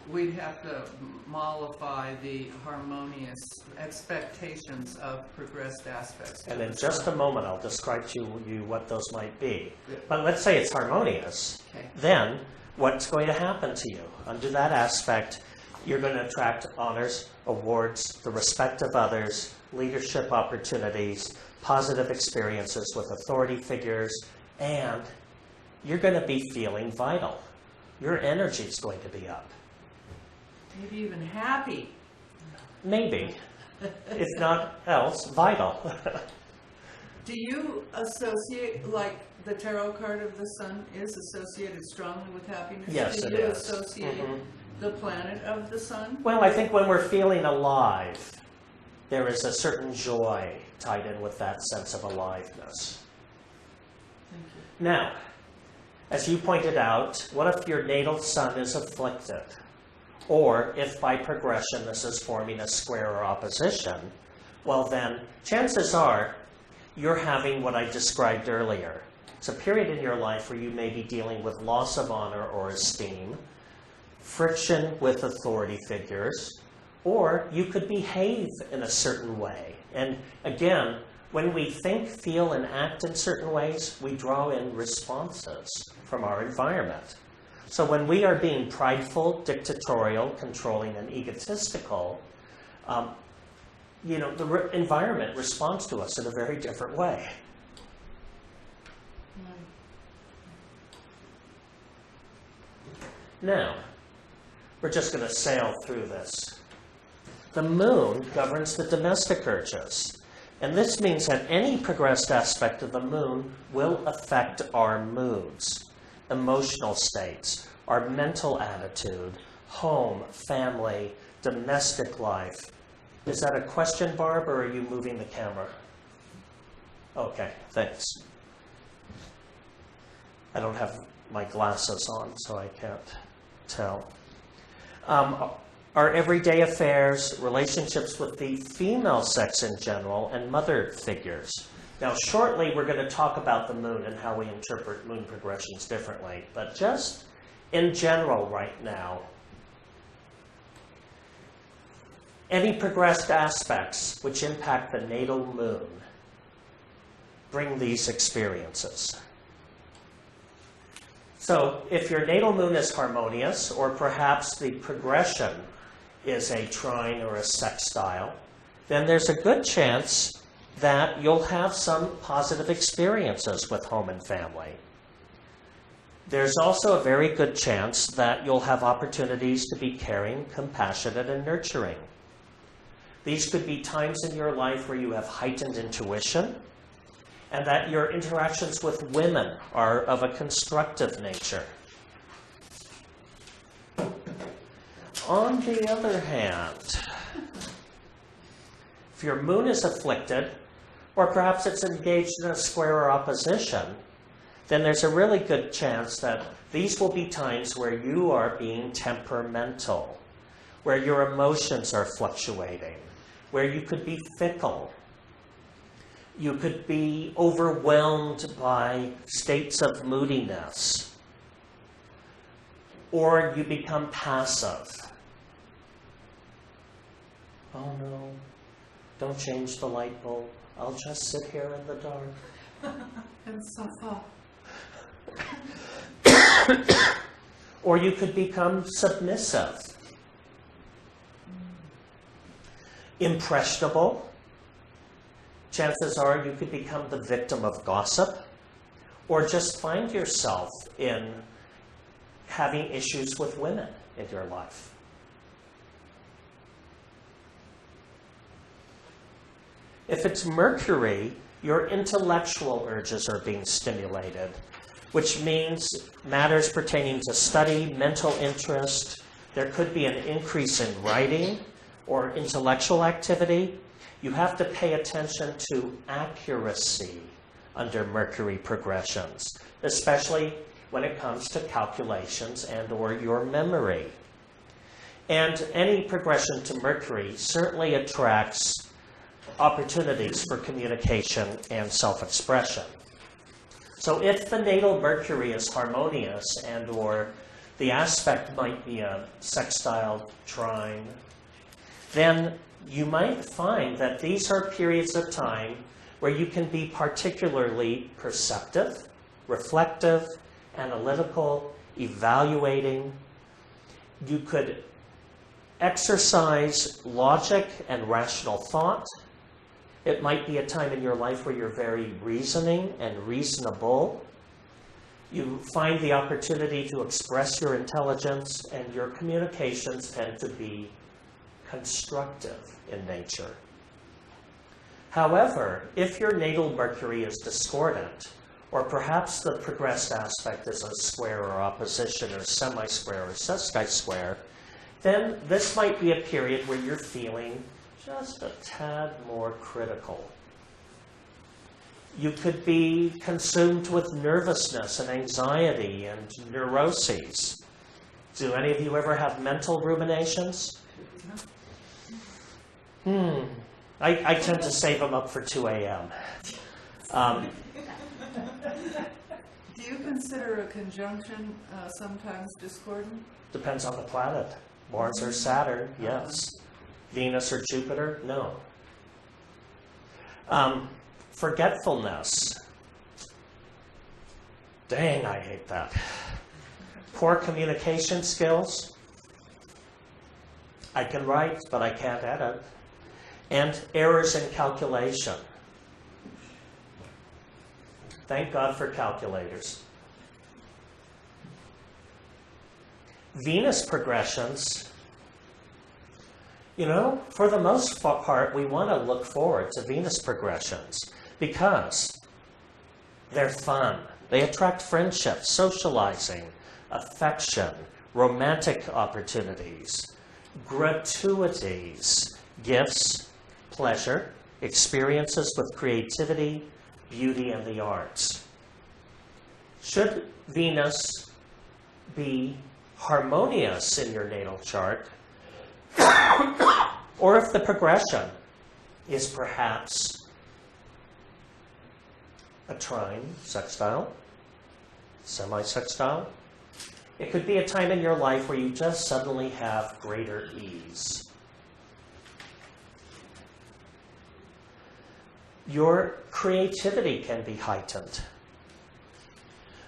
we'd have to mollify the harmonious expectations of progressed aspects. And in just a moment, I'll describe to you what those might be. But let's say it's harmonious. Okay. Then what's going to happen to you? Under that aspect, you're going to attract honors, awards, the respect of others, leadership opportunities, positive experiences with authority figures, and you're going to be feeling vital. Your energy is going to be up. Maybe even happy. Maybe. If not else, vital. Do you associate, like the tarot card of the sun is associated strongly with happiness? Yes, Do it you is. associate the planet of the sun? Well, I think when we're feeling alive, there is a certain joy tied in with that sense of aliveness. Thank you. Now, as you pointed out, what if your natal sun is afflicted? Or if by progression this is forming a square or opposition, well then, chances are you're having what I described earlier. It's a period in your life where you may be dealing with loss of honor or esteem, friction with authority figures, or you could behave in a certain way. And again, when we think, feel, and act in certain ways, we draw in responses from our environment. So when we are being prideful, dictatorial, controlling, and egotistical, the environment responds to us in a very different way. Now, we're just going to sail through this. The moon governs the domestic urges. And this means that any progressed aspect of the moon will affect our moods, emotional states, our mental attitude, home, family, domestic life. Is that a question, Barb, or are you moving the camera? Okay, thanks. I don't have my glasses on, so I can't tell. Our everyday affairs, relationships with the female sex in general, and mother figures. Now, shortly, we're going to talk about the moon and how we interpret moon progressions differently. But just in general right now, any progressed aspects which impact the natal moon bring these experiences. So if your natal moon is harmonious, or perhaps the progression is a trine or a sextile, then there's a good chance that you'll have some positive experiences with home and family. There's also a very good chance that you'll have opportunities to be caring, compassionate, and nurturing. These could be times in your life where you have heightened intuition, and that your interactions with women are of a constructive nature. On the other hand, if your moon is afflicted, or perhaps it's engaged in a square or opposition, then there's a really good chance that these will be times where you are being temperamental, where your emotions are fluctuating, where you could be fickle. You could be overwhelmed by states of moodiness, or you become passive. Oh no, don't change the light bulb. I'll just sit here in the dark. And suffer. Or you could become submissive, impressionable. Chances are you could become the victim of gossip, or just find yourself in having issues with women in your life. If it's Mercury, your intellectual urges are being stimulated, which means matters pertaining to study, mental interest. There could be an increase in writing or intellectual activity. You have to pay attention to accuracy under Mercury progressions, especially when it comes to calculations and or your memory. And any progression to Mercury certainly attracts opportunities for communication and self-expression. So if the natal Mercury is harmonious and or the aspect might be a sextile trine, then you might find that these are periods of time where you can be particularly perceptive, reflective, analytical, evaluating. You could exercise logic and rational thought. It might be a time in your life where you're very reasoning and reasonable. You find the opportunity to express your intelligence, and your communications tend to be constructive in nature. However, if your natal Mercury is discordant, or perhaps the progressed aspect is a square or opposition or semi-square or sesqui-square, then this might be a period where you're feeling just a tad more critical. You could be consumed with nervousness and anxiety and neuroses. Do any of you ever have mental ruminations? I tend to save them up for 2 a.m. Do you consider a conjunction sometimes discordant? Depends on the planet. Mars or Saturn, yes. Venus or Jupiter, no. Forgetfulness. Dang, I hate that. Poor communication skills. I can write, but I can't edit. And errors in calculation. Thank God for calculators. Venus progressions, for the most part, we want to look forward to Venus progressions because they're fun. They attract friendship, socializing, affection, romantic opportunities, gratuities, gifts, pleasure, experiences with creativity, beauty, and the arts. Should Venus be harmonious in your natal chart, or if the progression is perhaps a trine, sextile, semi-sextile, it could be a time in your life where you just suddenly have greater ease. Your creativity can be heightened.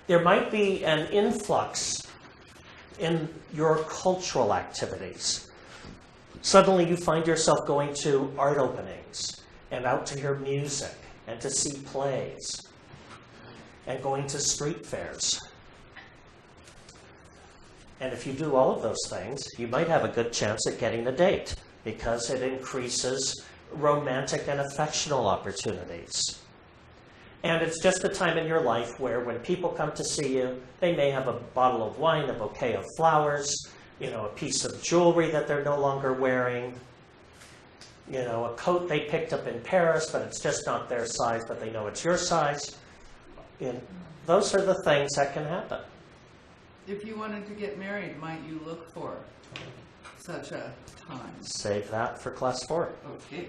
There might be an influx in your cultural activities. Suddenly you find yourself going to art openings and out to hear music and to see plays and going to street fairs. And if you do all of those things, you might have a good chance at getting a date because it increases romantic and affectional opportunities. And it's just a time in your life where when people come to see you, they may have a bottle of wine, a bouquet of flowers, a piece of jewelry that they're no longer wearing, a coat they picked up in Paris, but it's just not their size, but they know it's your size. Those are the things that can happen. If you wanted to get married, might you look for such a time? Save that for class 4. Okay.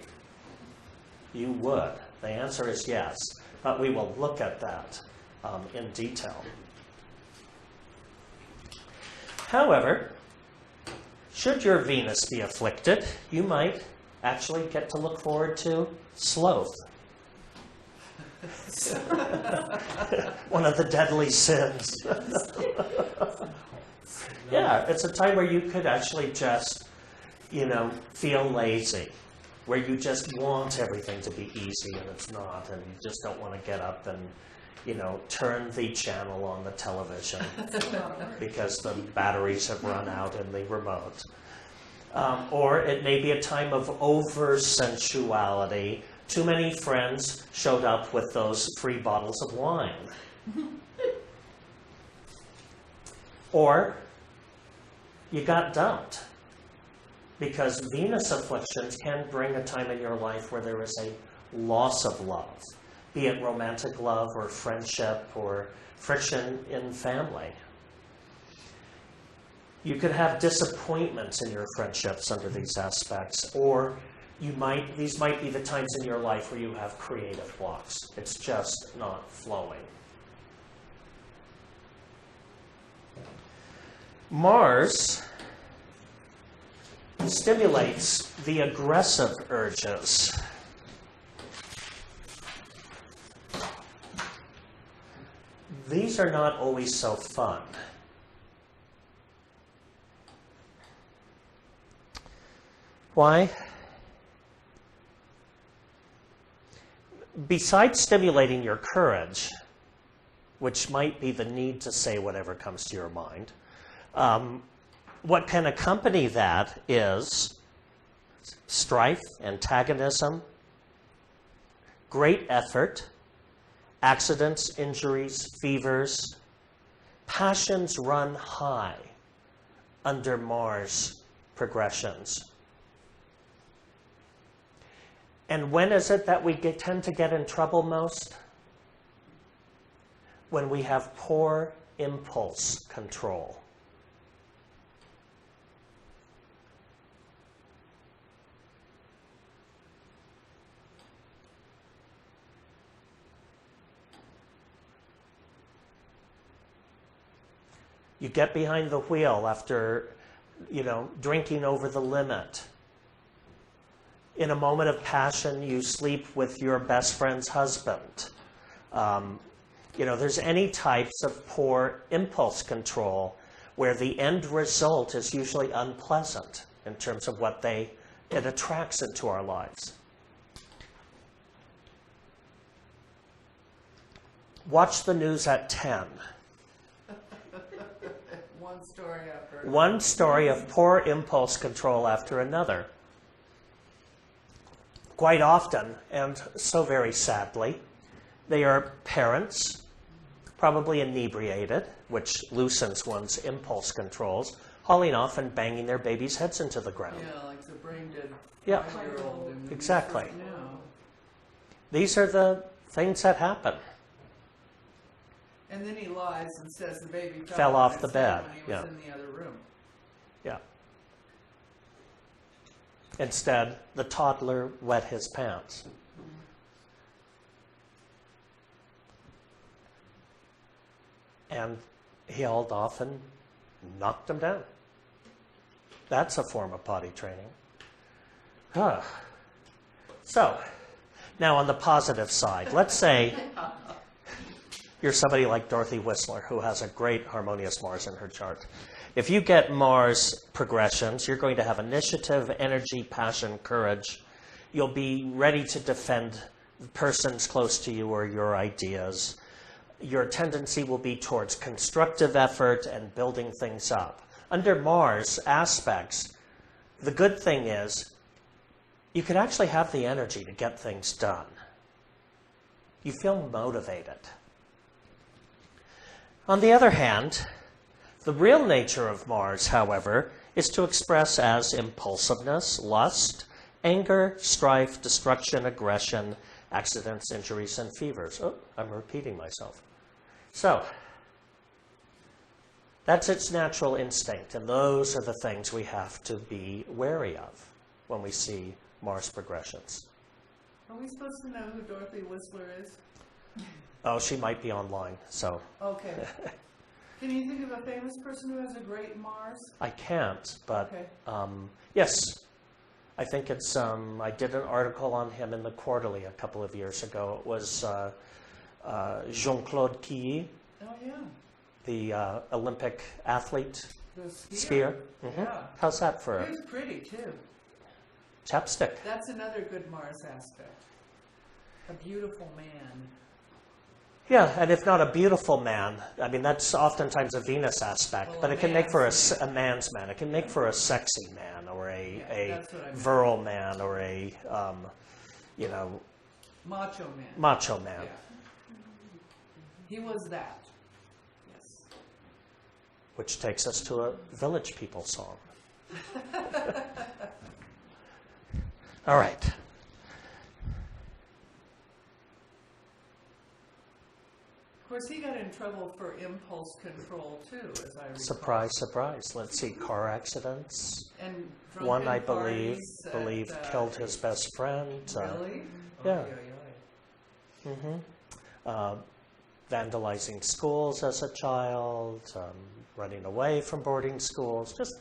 You would. The answer is yes, but we will look at that in detail. However, should your Venus be afflicted, you might actually get to look forward to sloth. One of the deadly sins. Yeah, it's a time where you could actually just, feel lazy, where you just want everything to be easy and it's not, and you just don't want to get up and, turn the channel on the television because the batteries have run out in the remote. Or it may be a time of over-sensuality. Too many friends showed up with those free bottles of wine. Or you got dumped because Venus afflictions can bring a time in your life where there is a loss of love, be it romantic love or friendship or friction in family. You could have disappointments in your friendships under these aspects, or these might be the times in your life where you have creative blocks. It's just not flowing. Mars stimulates the aggressive urges. These are not always so fun. Why? Besides stimulating your courage, which might be the need to say whatever comes to your mind, what can accompany that is strife, antagonism, great effort, accidents, injuries, fevers. Passions run high under Mars progressions. And when is it that we tend to get in trouble most? When we have poor impulse control. You get behind the wheel after, drinking over the limit. In a moment of passion, you sleep with your best friend's husband. There's any types of poor impulse control where the end result is usually unpleasant in terms of what it attracts into our lives. Watch the news at 10. One story of poor impulse control after another. Quite often, and so very sadly, they are parents, probably inebriated, which loosens one's impulse controls, hauling off and banging their babies' heads into the ground. Yeah, like the brain-dead Yeah, 5-year-old. exactly. Yeah. These are the things that happen. And then he lies and says the baby Fell off the his head bed, when he was yeah. in the other room. Yeah. Instead, the toddler wet his pants. And he hauled off and knocked him down. That's a form of potty training. So, Now, on the positive side, let's say you're somebody like Dorothy Whistler, who has a great harmonious Mars in her chart. If you get Mars progressions, you're going to have initiative, energy, passion, courage. You'll be ready to defend persons close to you or your ideas. Your tendency will be towards constructive effort and building things up. Under Mars aspects, the good thing is you can actually have the energy to get things done. You feel motivated. On the other hand, the real nature of Mars, however, is to express as impulsiveness, lust, anger, strife, destruction, aggression, accidents, injuries, and fevers. Oh, I'm repeating myself. So, that's its natural instinct, and those are the things we have to be wary of when we see Mars progressions. Are we supposed to know who Dorothy Whistler is? Oh, she might be online, so. Okay. Can you think of a famous person who has a great Mars? I can't, but Okay. yes. I think it's, I did an article on him in the Quarterly a couple of years ago. It was Jean-Claude Quilly, Oh, yeah. the Olympic athlete, The skier. Yeah. How's that for He's pretty, too. chapstick? That's another good Mars aspect. A beautiful man. Yeah, and if not a beautiful man, I mean, that's oftentimes a Venus aspect, Well, but a it can make for a man's man's man. It can make for a sexy man or a that's what I meant. virile man or a, Macho man. macho man. Yeah. He was that. Yes. Which takes us to a Village People song. All right. Of course, he got in trouble for impulse control, too, as I recall. Surprise, surprise. Let's see, car accidents. And One, drunken I believe, parties at, killed his best friend. Really? yeah. Oy, oy, oy. Vandalizing schools as a child, running away from boarding schools. Just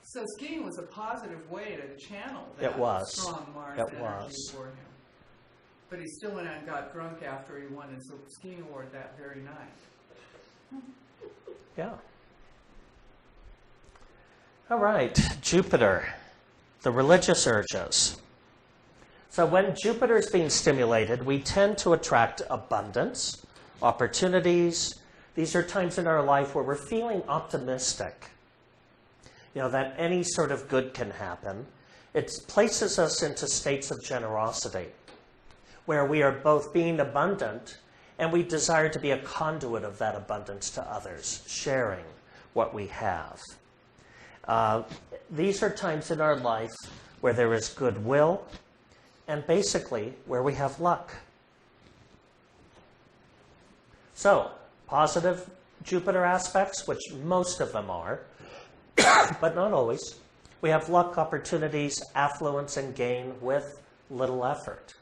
So skiing was a positive way to channel that It was. strong Mars It energy was. for him. But he still went out and got drunk after he won his skiing award that very night. yeah. All right, Jupiter, the religious urges. So when Jupiter is being stimulated, we tend to attract abundance, opportunities. These are times in our life where we're feeling optimistic, that any sort of good can happen. It places us into states of generosity, where we are both being abundant and we desire to be a conduit of that abundance to others, sharing what we have. These are times in our life where there is goodwill and basically where we have luck. So, positive Jupiter aspects, which most of them are, but not always. We have luck, opportunities, affluence, and gain with little effort.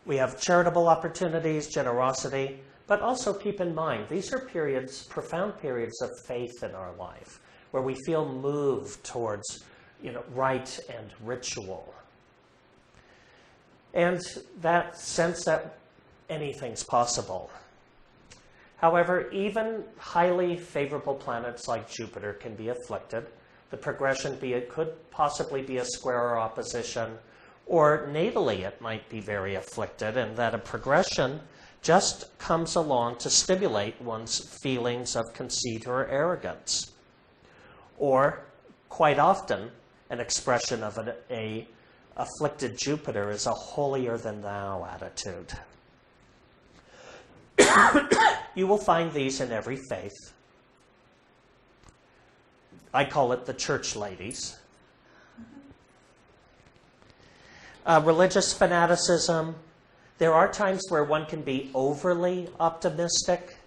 We have charitable opportunities, generosity, but also keep in mind, these are periods, profound periods of faith in our life, where we feel moved towards, rite and ritual. And that sense that anything's possible. However, even highly favorable planets like Jupiter can be afflicted. The progression could possibly be a square or opposition, or natally it might be very afflicted, and that a progression just comes along to stimulate one's feelings of conceit or arrogance. Or, quite often, an expression of a afflicted Jupiter is a holier-than-thou attitude. You will find these in every faith. I call it the church ladies. Religious fanaticism. There are times where one can be overly optimistic.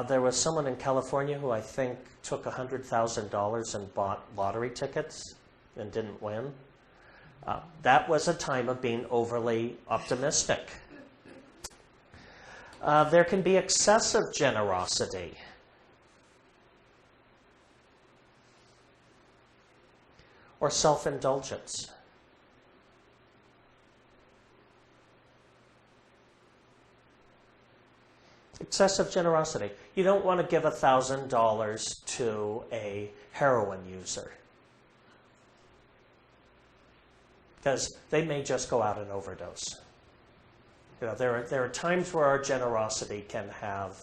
There was someone in California who I think took $100,000 and bought lottery tickets and didn't win. That was a time of being overly optimistic. There can be excessive generosity. Or self-indulgence. Excessive generosity. You don't want to give $1,000 to a heroin user, because they may just go out and overdose. You know, there are times where our generosity can have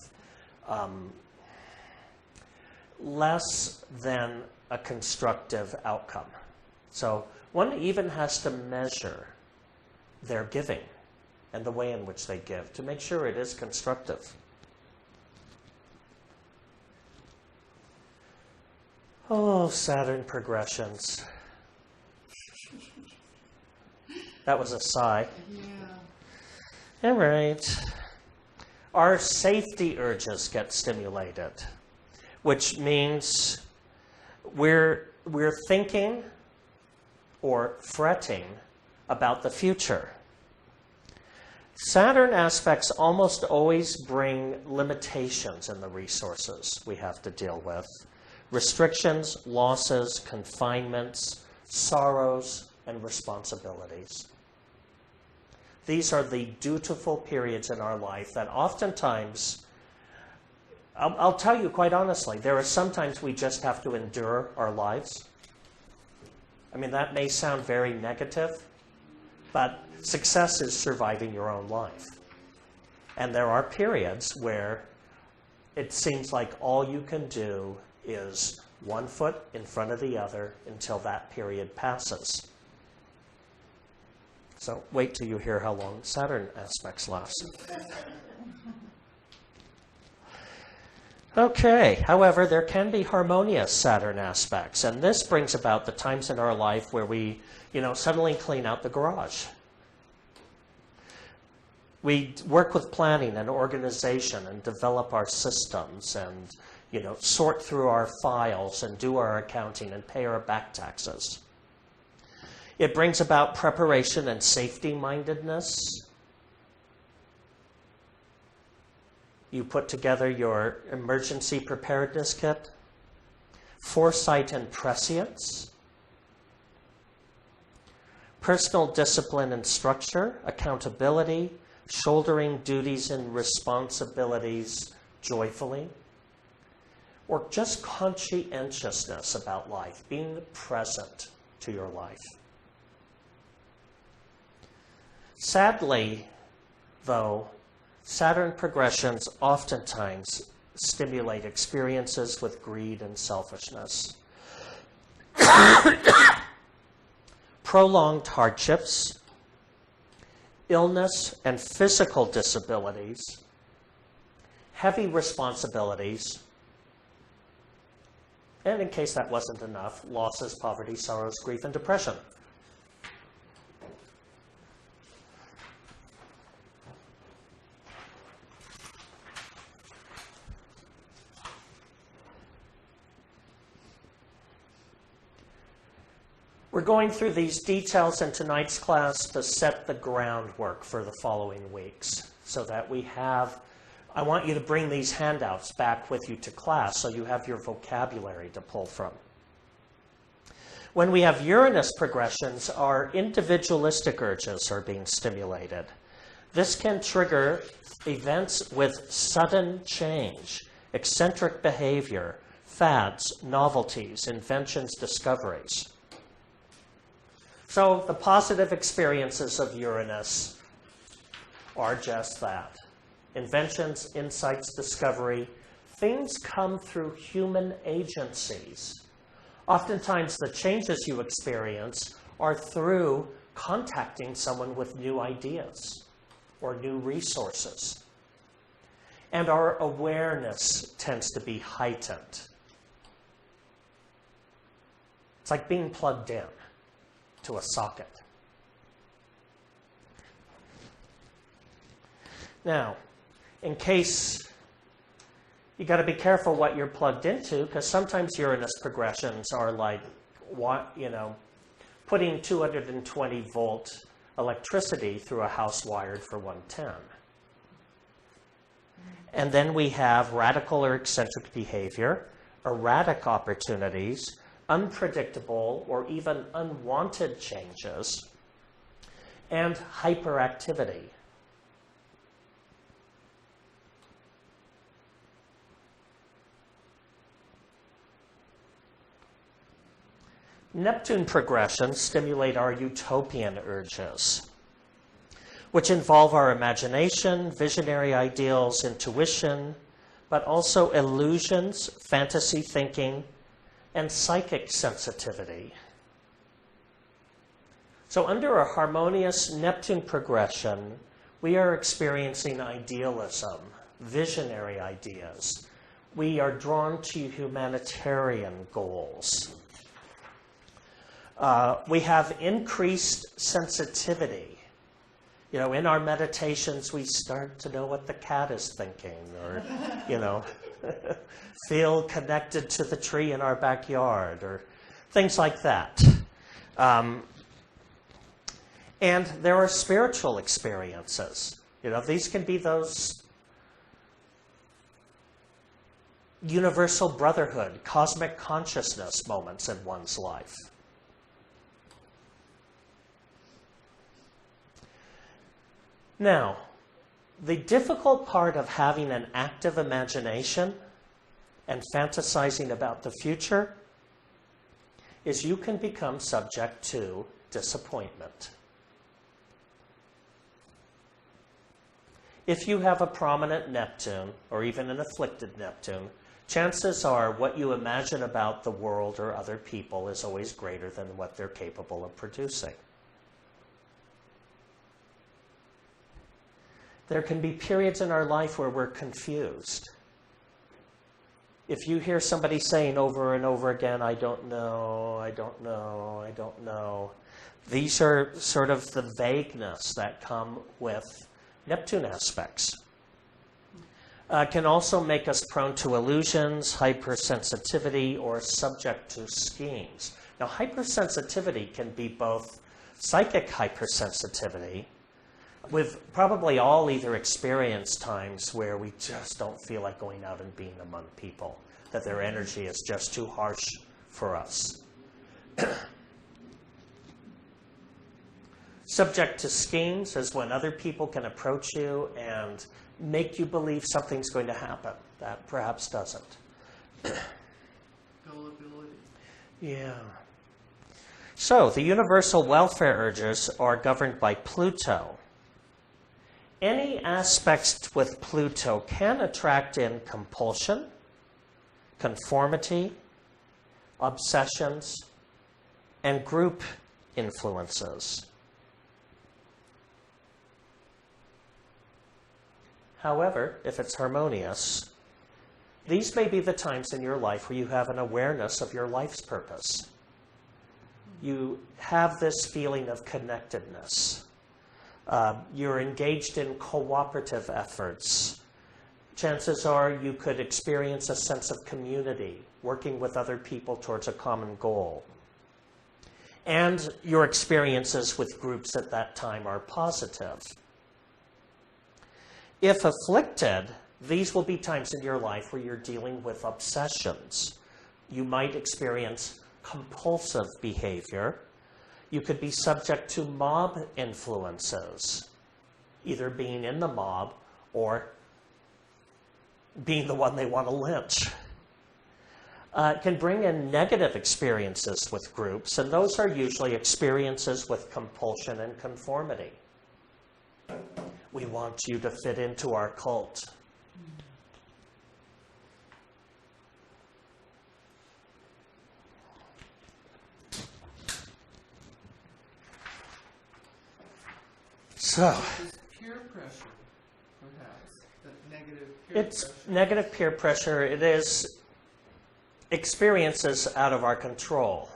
less than a constructive outcome. So one even has to measure their giving and the way in which they give to make sure it is constructive. Oh, Saturn progressions. That was a sigh. Yeah. All right. Our safety urges get stimulated, which means we're thinking or fretting about the future. Saturn aspects almost always bring limitations in the resources we have to deal with. Restrictions, losses, confinements, sorrows, and responsibilities. These are the dutiful periods in our life that oftentimes, I'll tell you quite honestly, there are sometimes we just have to endure our lives. I mean, that may sound very negative, but success is surviving your own life. And there are periods where it seems like all you can do is one foot in front of the other until that period passes. So wait till you hear how long Saturn aspects last. Okay, however, there can be harmonious Saturn aspects, and this brings about the times in our life where we, suddenly clean out the garage. We work with planning and organization and develop our systems and, sort through our files and do our accounting and pay our back taxes. It brings about preparation and safety-mindedness. You put together your emergency preparedness kit, foresight and prescience, personal discipline and structure, accountability, shouldering duties and responsibilities joyfully, or just conscientiousness about life, being present to your life. Sadly, though, Saturn progressions oftentimes stimulate experiences with greed and selfishness. Prolonged hardships, illness and physical disabilities, heavy responsibilities, and in case that wasn't enough, losses, poverty, sorrows, grief, and depression. We're going through these details in tonight's class to set the groundwork for the following weeks so that we have, I want you to bring these handouts back with you to class so you have your vocabulary to pull from. When we have Uranus progressions, our individualistic urges are being stimulated. This can trigger events with sudden change, eccentric behavior, fads, novelties, inventions, discoveries. So the positive experiences of Uranus are just that. Inventions, insights, discovery. Things come through human agencies. Oftentimes the changes you experience are through contacting someone with new ideas or new resources. And our awareness tends to be heightened. It's like being plugged in to a socket. Now, in case you got to be careful what you're plugged into, because sometimes Uranus progressions are like, putting 220 volt electricity through a house wired for 110. And then we have radical or eccentric behavior, erratic opportunities, unpredictable or even unwanted changes, and hyperactivity. Neptune progressions stimulate our utopian urges, which involve our imagination, visionary ideals, intuition, but also illusions, fantasy thinking, and psychic sensitivity. So under a harmonious Neptune progression, we are experiencing idealism, visionary ideas. We are drawn to humanitarian goals. We have increased sensitivity. You know, in our meditations, we start to know what the cat is thinking, or, you know, feel connected to the tree in our backyard, or things like that. And there are spiritual experiences. You know, these can be those universal brotherhood, cosmic consciousness moments in one's life. Now, the difficult part of having an active imagination and fantasizing about the future is you can become subject to disappointment. If you have a prominent Neptune, or even an afflicted Neptune, chances are what you imagine about the world or other people is always greater than what they're capable of producing. There can be periods in our life where we're confused. If you hear somebody saying over and over again, I don't know, I don't know, I don't know, these are sort of the vagueness that come with Neptune aspects. Can also make us prone to illusions, hypersensitivity, or subject to schemes. Now, hypersensitivity can be both psychic hypersensitivity. We've probably all either experienced times where we just don't feel like going out and being among people, that their energy is just too harsh for us. Subject to schemes is when other people can approach you and make you believe something's going to happen that perhaps doesn't. Gullibility. Yeah. So, the universal welfare urges are governed by Pluto. Any aspects with Pluto can attract in compulsion, conformity, obsessions, and group influences. However, if it's harmonious, these may be the times in your life where you have an awareness of your life's purpose. You have this feeling of connectedness. You're engaged in cooperative efforts. Chances are you could experience a sense of community, working with other people towards a common goal. And your experiences with groups at that time are positive. If afflicted, these will be times in your life where you're dealing with obsessions. You might experience compulsive behavior. You could be subject to mob influences, either being in the mob or being the one they want to lynch. It can bring in negative experiences with groups, and those are usually experiences with compulsion and conformity. We want you to fit into our cult. So, It's peer pressure, perhaps. The negative peer it's pressure. negative peer pressure. It is experiences out of our control.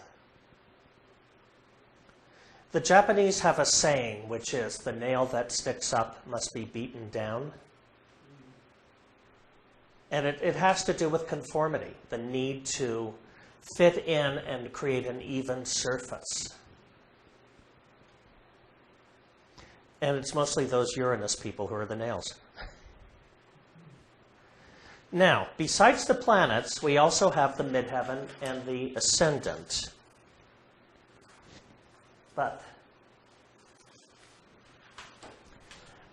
The Japanese have a saying, which is, the nail that sticks up must be beaten down. And it has to do with conformity, the need to fit in and create an even surface. And it's mostly those Uranus people who are the nails. Now, besides the planets, we also have the midheaven and the ascendant. But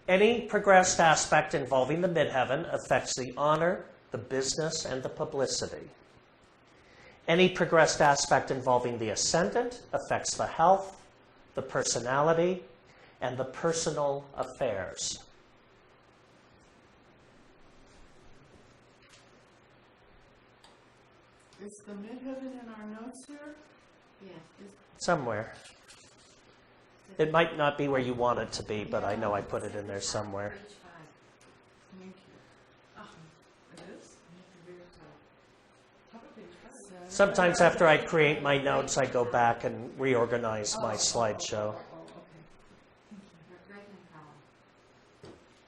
any progressed aspect involving the midheaven affects the honor, the business, and the publicity. Any progressed aspect involving the ascendant affects the health, the personality, and the personal affairs. Is the midheaven in our notes here? Yeah. Somewhere. It might not be where you want it to be, but I know I put it in there somewhere. Page 5. Thank you. It is? Top of page 5. Sometimes after I create my notes, I go back and reorganize my slideshow. Okay. Regretting column.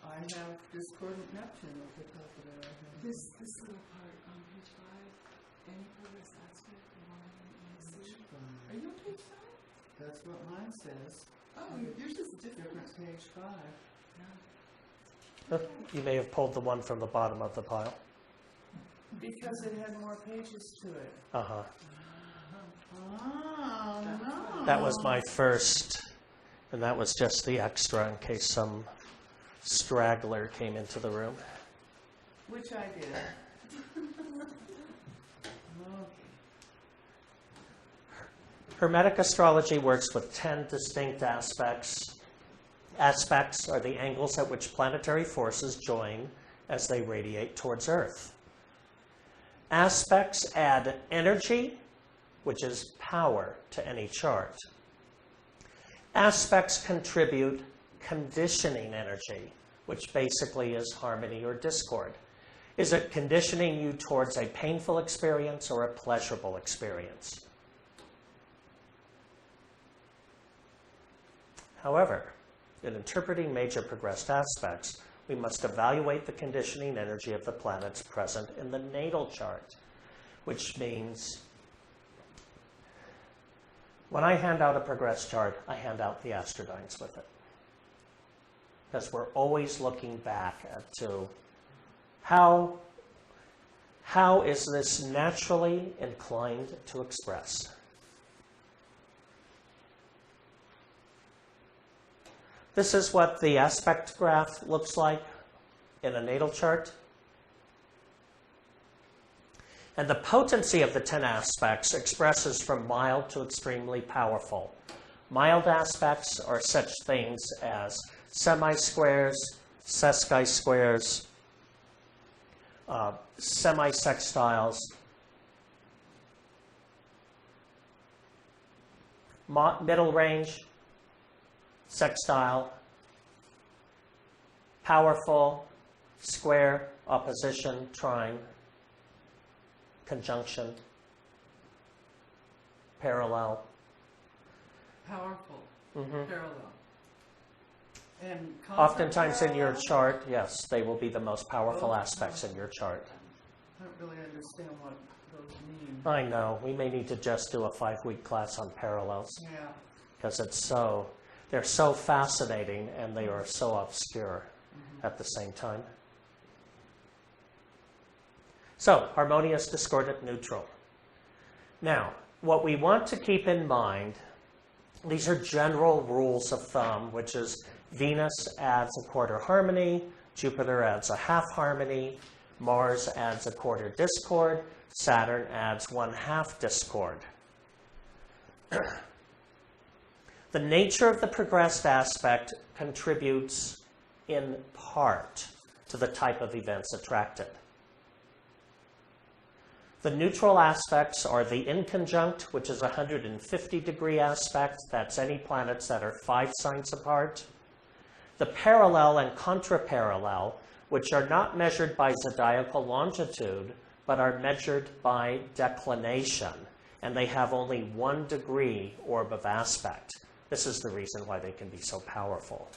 I have discordant Neptune at the top of it. I think. This little part on page 5, any progress aspect along Page EC. five. Are you on page 5? That's what mine says. Oh, yours is different. Different page 5. Yeah. You may have pulled the one from the bottom of the pile. Because it had more pages to it. Uh-huh. Oh, no. That was my first, and that was just the extra in case some straggler came into the room. Which I did. Hermetic astrology works with 10 distinct aspects. Aspects are the angles at which planetary forces join as they radiate towards Earth. Aspects add energy, which is power, to any chart. Aspects contribute conditioning energy, which basically is harmony or discord. Is it conditioning you towards a painful experience or a pleasurable experience? However, in interpreting major progressed aspects, we must evaluate the conditioning energy of the planets present in the natal chart, which means when I hand out a progressed chart, I hand out the Astrodynes with it. Because we're always looking back to how is this naturally inclined to express? This is what the aspect graph looks like in a natal chart. And the potency of the 10 aspects expresses from mild to extremely powerful. Mild aspects are such things as semi-squares, sesqui-squares, semi-sextiles, middle range, sextile, powerful, square, opposition, trine, conjunction, parallel. Powerful. Mm-hmm. Parallel. And Oftentimes in your parallel? chart, yes, they will be the most powerful aspects in your chart. I don't really understand what those mean. I know, we may need to just do a 5-week class on parallels Yeah. because they're so fascinating and they are so obscure at the same time. So, harmonious, discordant, neutral. Now, what we want to keep in mind, these are general rules of thumb, which is Venus adds a quarter harmony, Jupiter adds a half harmony, Mars adds a quarter discord, Saturn adds 1/2 discord. The nature of the progressed aspect contributes in part to the type of events attracted. The neutral aspects are the inconjunct, which is a 150-degree aspect. That's any planets that are 5 signs apart. The parallel and contraparallel, which are not measured by zodiacal longitude, but are measured by declination. And they have only 1 degree orb of aspect. This is the reason why they can be so powerful.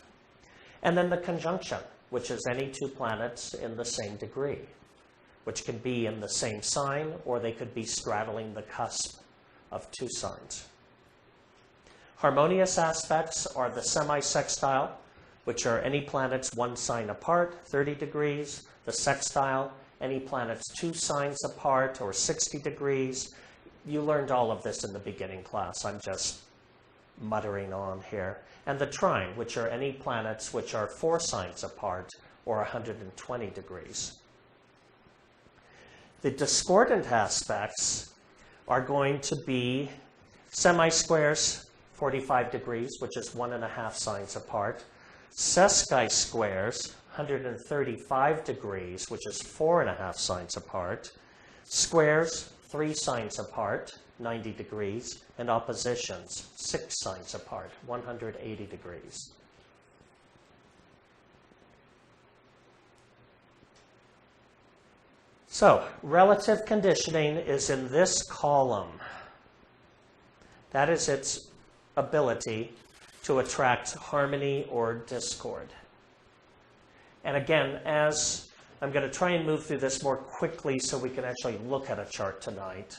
And then the conjunction, which is any 2 planets in the same degree, which can be in the same sign, or they could be straddling the cusp of 2 signs. Harmonious aspects are the semi-sextile, which are any planets 1 sign apart, 30 degrees. The sextile, any planets 2 signs apart, or 60 degrees. You learned all of this in the beginning class. I'm just muttering on here. And the trine, which are any planets which are 4 signs apart, or 120 degrees. The discordant aspects are going to be semi-squares, 45 degrees, which is 1.5 signs apart. Sesqui squares, 135 degrees, which is 4.5 signs apart. Squares, 3 signs apart, 90 degrees. And oppositions, 6 signs apart, 180 degrees. So, relative conditioning is in this column. That is its ability to attract harmony or discord. And again, as I'm going to try and move through this more quickly so we can actually look at a chart tonight,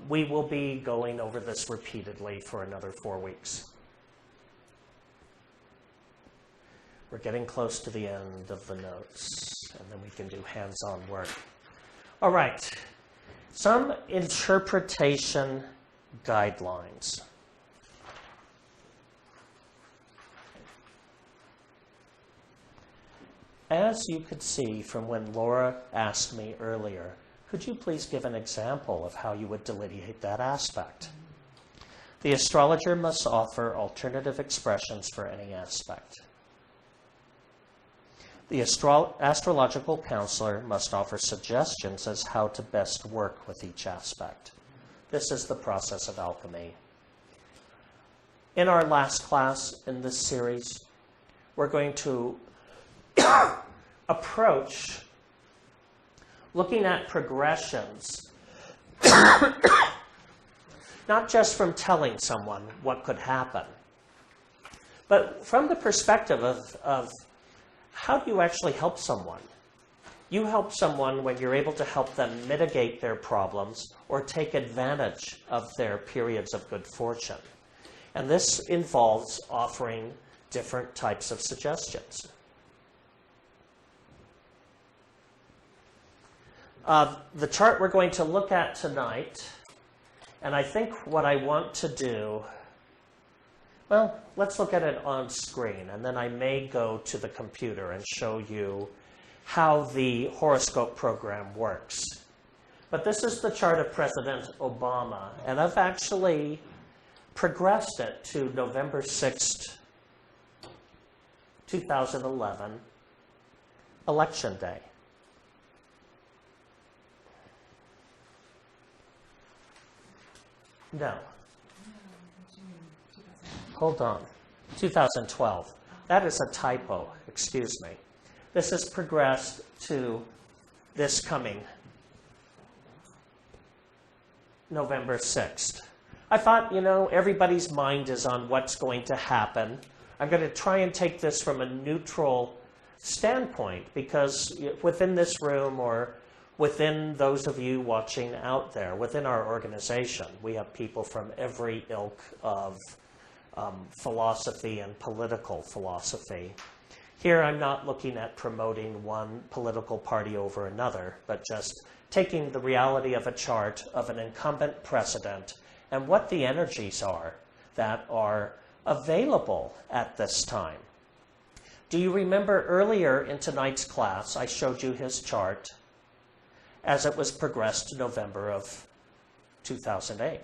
we will be going over this repeatedly for another 4 weeks. We're getting close to the end of the notes, and then we can do hands-on work. All right, some interpretation guidelines. As you could see from when Laura asked me earlier, could you please give an example of how you would delineate that aspect? The astrologer must offer alternative expressions for any aspect. The astrological counselor must offer suggestions as how to best work with each aspect. This is the process of alchemy. In our last class in this series, we're going to approach looking at progressions, not just from telling someone what could happen, but from the perspective of how do you actually help someone? You help someone when you're able to help them mitigate their problems or take advantage of their periods of good fortune. And this involves offering different types of suggestions. The chart we're going to look at tonight, and I think what I want to do, well, let's look at it on screen, and then I may go to the computer and show you how the horoscope program works. But this is the chart of President Obama, and I've actually progressed it to November 6th, 2011, Election Day. No. Hold on. 2012. That is a typo. Excuse me. This has progressed to this coming November 6th. I thought, everybody's mind is on what's going to happen. I'm going to try and take this from a neutral standpoint because within this room or within those of you watching out there, within our organization, we have people from every ilk of philosophy and political philosophy. Here I'm not looking at promoting one political party over another, but just taking the reality of a chart of an incumbent president and what the energies are that are available at this time. Do you remember earlier in tonight's class, I showed you his chart as it was progressed to November of 2008.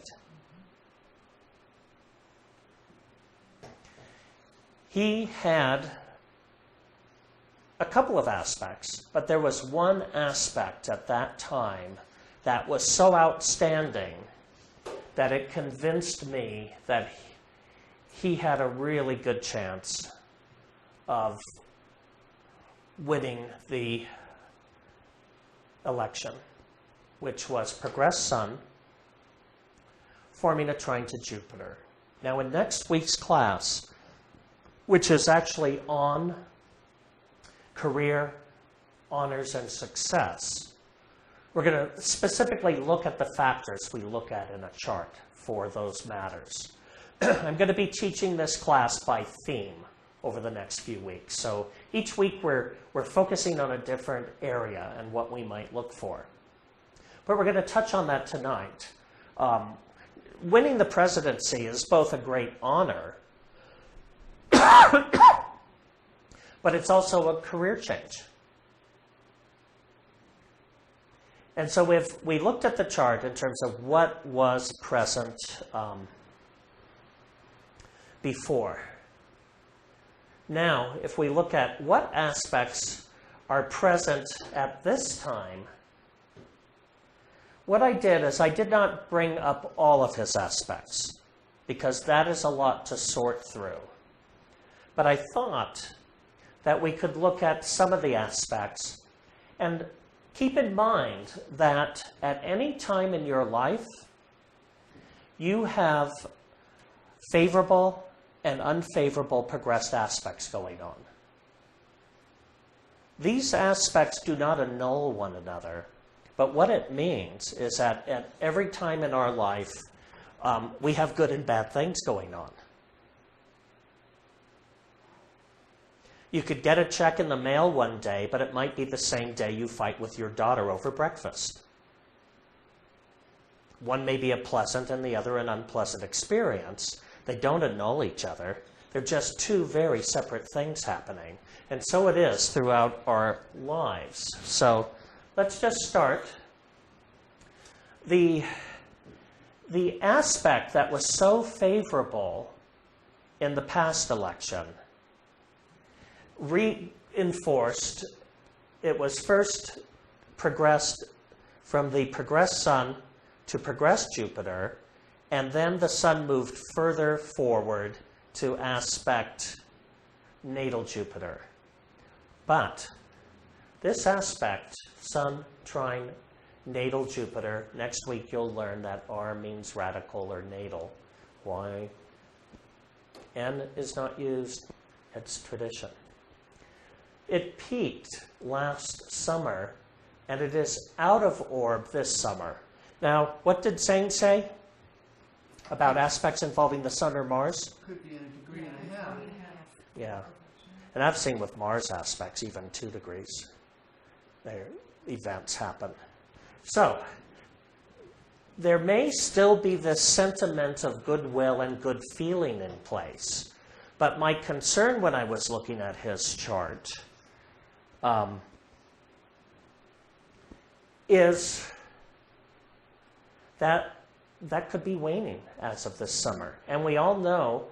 He had a couple of aspects, but there was one aspect at that time that was so outstanding that it convinced me that he had a really good chance of winning the election, which was progressed Sun forming a trine to Jupiter. Now in next week's class, which is actually on career, honors, and success, we're going to specifically look at the factors we look at in a chart for those matters. I'm going to be teaching this class by theme over the next few weeks. So each week we're focusing on a different area and what we might look for. But we're going to touch on that tonight. Winning the presidency is both a great honor, but it's also a career change. And so we looked at the chart in terms of what was present before. Now, if we look at what aspects are present at this time, what I did is I did not bring up all of his aspects, because that is a lot to sort through. But I thought that we could look at some of the aspects and keep in mind that at any time in your life, you have favorable and unfavorable progressed aspects going on. These aspects do not annul one another, but what it means is that at every time in our life, we have good and bad things going on. You could get a check in the mail one day, but it might be the same day you fight with your daughter over breakfast. One may be a pleasant and the other an unpleasant experience. They don't annul each other. They're just two very separate things happening. And so it is throughout our lives. So let's just start. The aspect that was so favorable in the past election reinforced. It was first progressed from the progressed Sun to progressed Jupiter, and then the Sun moved further forward to aspect natal Jupiter. But this aspect, Sun trine natal Jupiter, next week you'll learn that R means radical or natal. Why? N is not used. It's tradition. It peaked last summer, and it is out of orb this summer. Now, what did Zane say about aspects involving the Sun or Mars? Could be in a degree and a half. Yeah. And I've seen with Mars aspects even 2 degrees. Their events happen. So, there may still be this sentiment of goodwill and good feeling in place. But my concern when I was looking at his chart is that could be waning as of this summer. And we all know,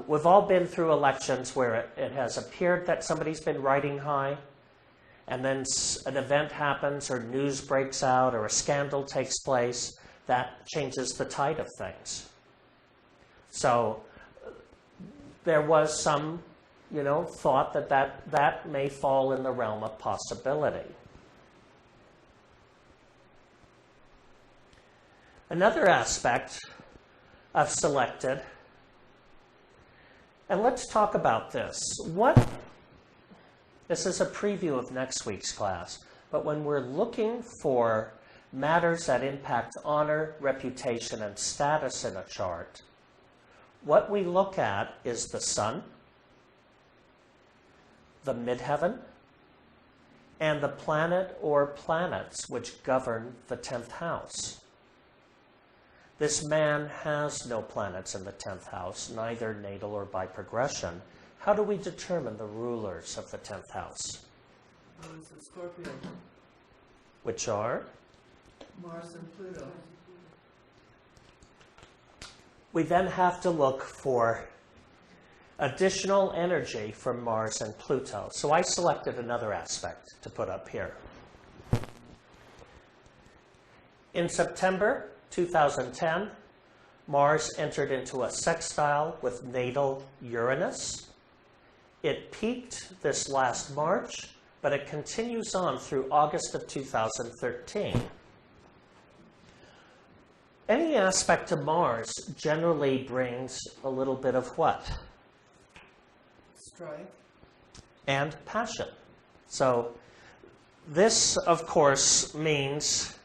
we've all been through elections where it has appeared that somebody's been riding high, and then an event happens or news breaks out or a scandal takes place that changes the tide of things. So there was some, thought that may fall in the realm of possibility. Another aspect I've selected, and let's talk about this. This is a preview of next week's class, but when we're looking for matters that impact honor, reputation, and status in a chart, what we look at is the Sun, the midheaven, and the planet or planets which govern the 10th house. This man has no planets in the 10th house, neither natal or by progression. How do we determine the rulers of the 10th house? Mars and Scorpio. Which are? Mars and Pluto. We then have to look for additional energy from Mars and Pluto. So I selected another aspect to put up here. In September 2010, Mars entered into a sextile with natal Uranus. It peaked this last March, but it continues on through August of 2013. Any aspect to Mars generally brings a little bit of what? Strife. And passion. So this, of course, means,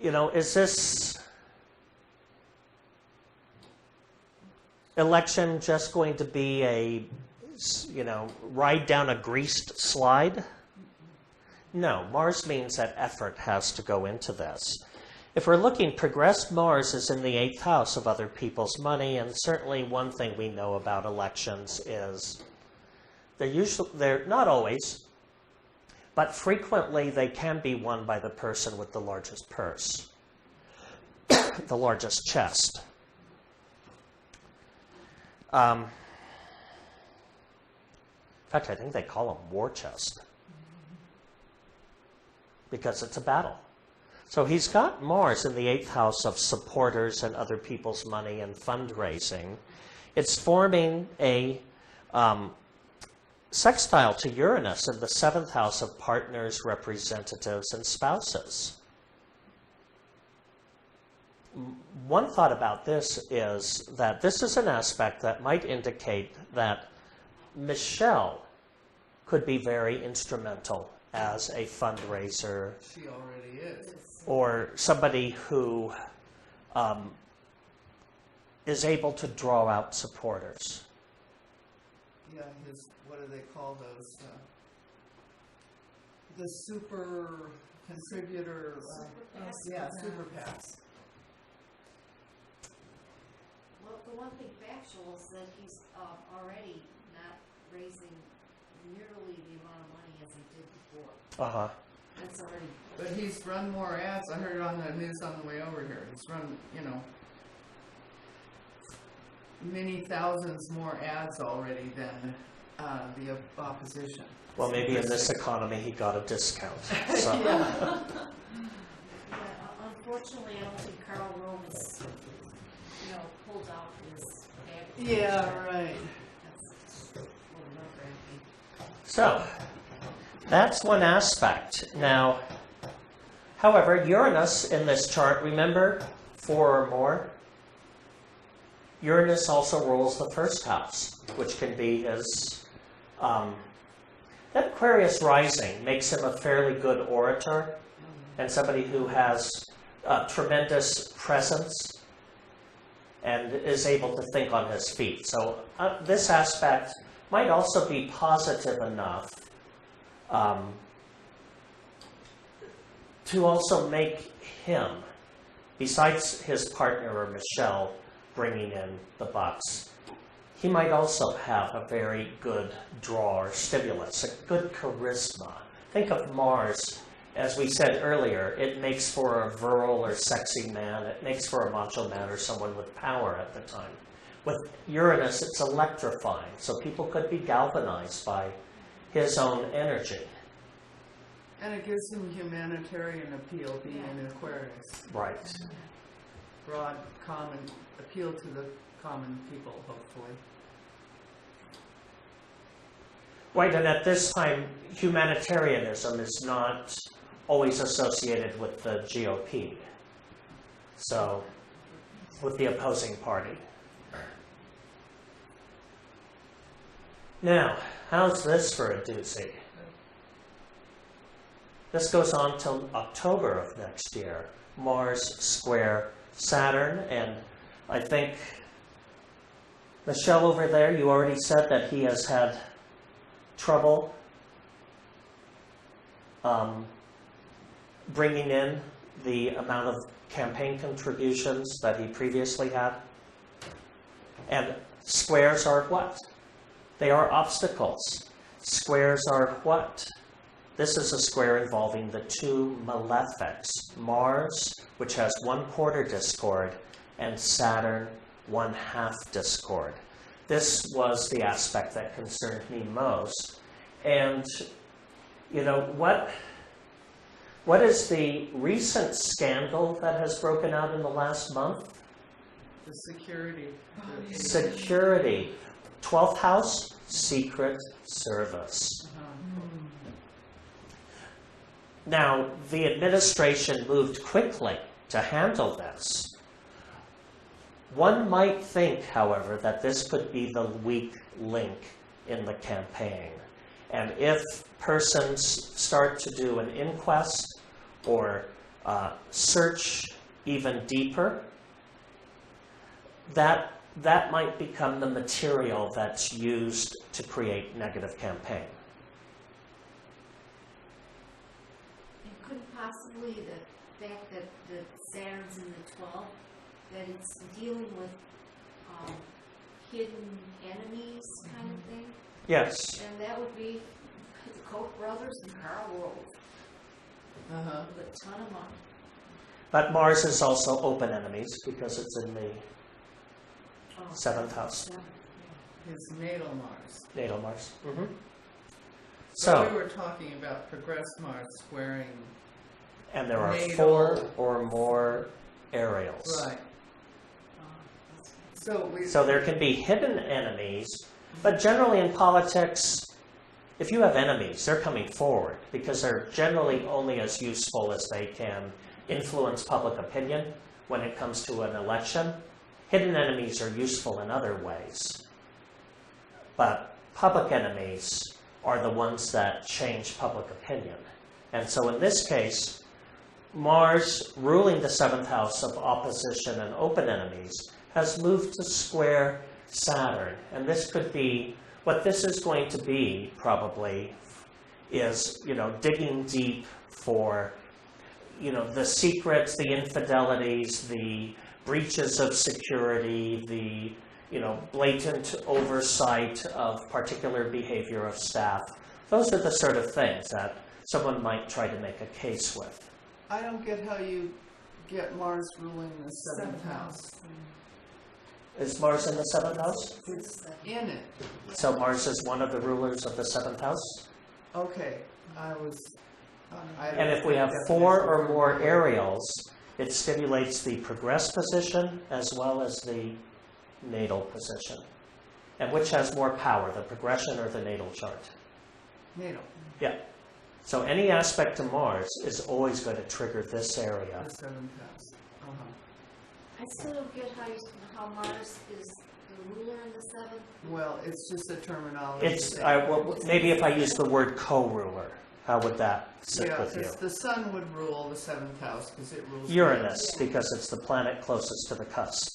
is this election just going to be a, ride down a greased slide? No, Mars means that effort has to go into this. If we're looking, progressed Mars is in the 8th house of other people's money, and certainly one thing we know about elections is they're not always, but frequently they can be won by the person with the largest purse, the largest chest. In fact, I think they call them war chest because it's a battle. So he's got Mars in the 8th house of supporters and other people's money and fundraising. It's forming a sextile to Uranus in the 7th house of partners, representatives, and spouses. One thought about this is that this is an aspect that might indicate that Michelle could be very instrumental as a fundraiser. She already is. Or somebody who is able to draw out supporters. Yeah, what do they call those? The super contributor. Yeah, super PACs. Well, the one thing factual is that he's already not raising nearly the amount of money as he did before. Uh-huh. That's already. But he's run more ads. I heard it on the news on the way over here. He's run, many thousands more ads already than the opposition. Well, maybe in this economy he got a discount. So. Yeah, unfortunately, I don't think Carl Rome is, pulled out his bag. Yeah, right. That's a little nerve-wracking. So, that's one aspect. Now, however, Uranus in this chart, remember, 4 or more. Uranus also rules the 1st house, which can be his... that Aquarius rising makes him a fairly good orator and somebody who has tremendous presence and is able to think on his feet. So this aspect might also be positive enough to also make him, besides his partner or Michelle bringing in the bucks, he might also have a very good draw or stimulus, a good charisma. Think of Mars, as we said earlier, it makes for a virile or sexy man. It makes for a macho man or someone with power at the time. With Uranus, it's electrifying, so people could be galvanized by his own energy. And it gives him humanitarian appeal, being an Aquarius. Right. Broad, common, appeal to the common people, hopefully. Right, and at this time, humanitarianism is not always associated with the GOP, so with the opposing party. Now, how's this for a doozy? This goes on till October of next year. Mars square Saturn, and I think, Michelle over there, you already said that he has had trouble bringing in the amount of campaign contributions that he previously had. And squares are what? They are obstacles. Squares are what? This is a square involving the 2 malefics, Mars, which has 1/4 discord, and Saturn, 1/2 discord. This was the aspect that concerned me most. And, what is the recent scandal that has broken out in the last month? The security. Security. 12th house, Secret Service. Now, the administration moved quickly to handle this. One might think, however, that this could be the weak link in the campaign. And if persons start to do an inquest or search even deeper, that might become the material that's used to create negative campaign. And couldn't possibly the fact that Saturn's in the 12th, that it's dealing with hidden enemies kind of thing? Yes. And that would be, the Koch brothers and Karl Rove Uh-huh. with a ton of money. But Mars is also open enemies because it's in the Oh, 7th house, seven, His natal Mars. natal Mars. So we So, were talking about progressed Mars squaring. and there are natal. 4 or more aerials. Right. yeah. That's right. So there can be hidden enemies, but generally in politics, if you have enemies, they're coming forward because they're generally only as useful as they can influence public opinion when it comes to an election. Hidden enemies are useful in other ways, but public enemies are the ones that change public opinion. And so in this case, Mars, ruling the 7th house of opposition and open enemies, has moved to square Saturn. And this could be, what this is going to be probably is, digging deep for, the secrets, the infidelities, the breaches of security, the, blatant oversight of particular behavior of staff. Those are the sort of things that someone might try to make a case with. I don't get how you get Mars ruling the 7th house. Is Mars in the 7th house? It's in it. So Mars is one of the rulers of the 7th house? Okay, I And if we have 4 or more aerials, it stimulates the progressed position as well as the natal position. And which has more power, the progression or the natal chart? Natal, Yeah. So any aspect to Mars is always going to trigger this area. the 7th house. I still don't get how Mars is the ruler in the 7th. Well, it's just a terminology. Maybe if I use the word co-ruler, how would that sit Yeah, with you? because the sun would rule the 7th house because it rules. Uranus, because it's the planet closest to the cusp,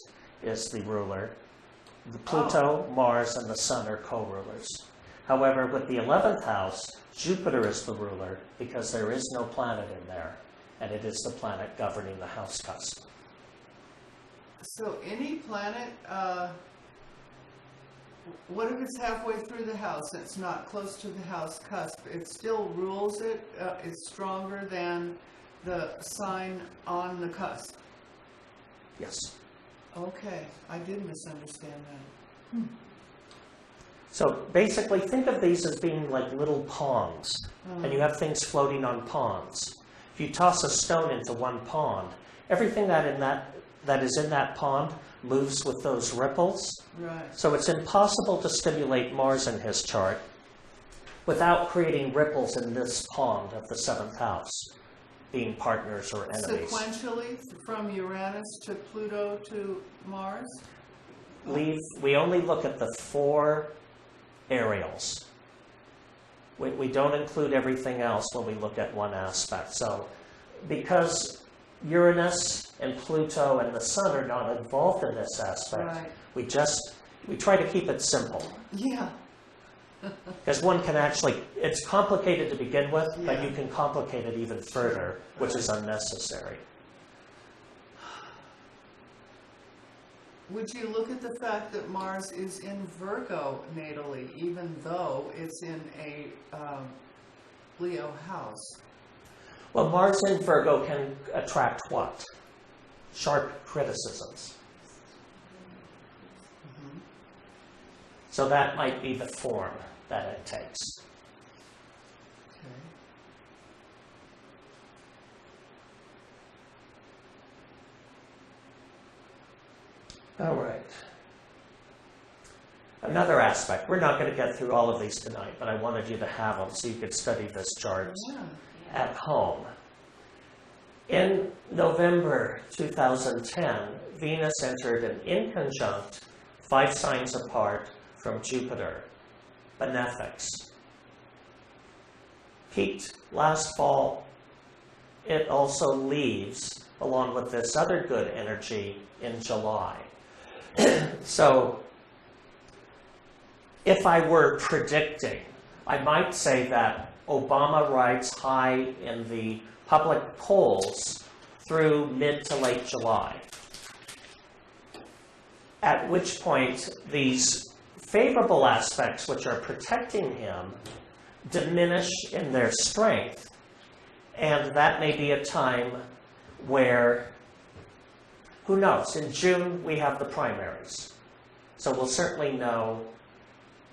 is the ruler. The Pluto, Mars, and the Sun are co-rulers. However, with the 11th house, Jupiter is the ruler because there is no planet in there, and it is the planet governing the house cusp. So any planet, what if it's halfway through the house and it's not close to the house cusp? It still rules it? It's stronger than the sign on the cusp? Yes. Okay, I did misunderstand that. So basically, think of these as being like little ponds, and you have things floating on ponds. If you toss a stone into one pond, everything that is in that pond moves with those ripples. Right. So it's impossible to stimulate Mars in his chart without creating ripples in this pond of the 7th house, being partners or enemies. Sequentially, from Uranus to Pluto to Mars? We only look at the 4 aerials. We don't include everything else when we look at one aspect. So because Uranus and Pluto and the Sun are not involved in this aspect, Right. we try to keep it simple. Yeah. Because one can actually, it's complicated to begin with, but Yeah. you can complicate it even further, which is unnecessary. Would you look at the fact that Mars is in Virgo natally, even though it's in a Leo house? Well, Mars in Virgo can attract what? Sharp criticisms. So that might be the form that it takes. Okay. All right. Another aspect. We're not going to get through all of these tonight, but I wanted you to have them so you could study this chart Yeah. at home. In November 2010, Venus entered an inconjunct 5 signs apart from Jupiter, benefics. Peaked last fall, it also leaves, along with this other good energy, in July. So, if I were predicting, I might say that Obama rides high in the public polls through mid to late July. At which point, these favorable aspects which are protecting him diminish in their strength. And that may be a time where, who knows, in June we have the primaries. So we'll certainly know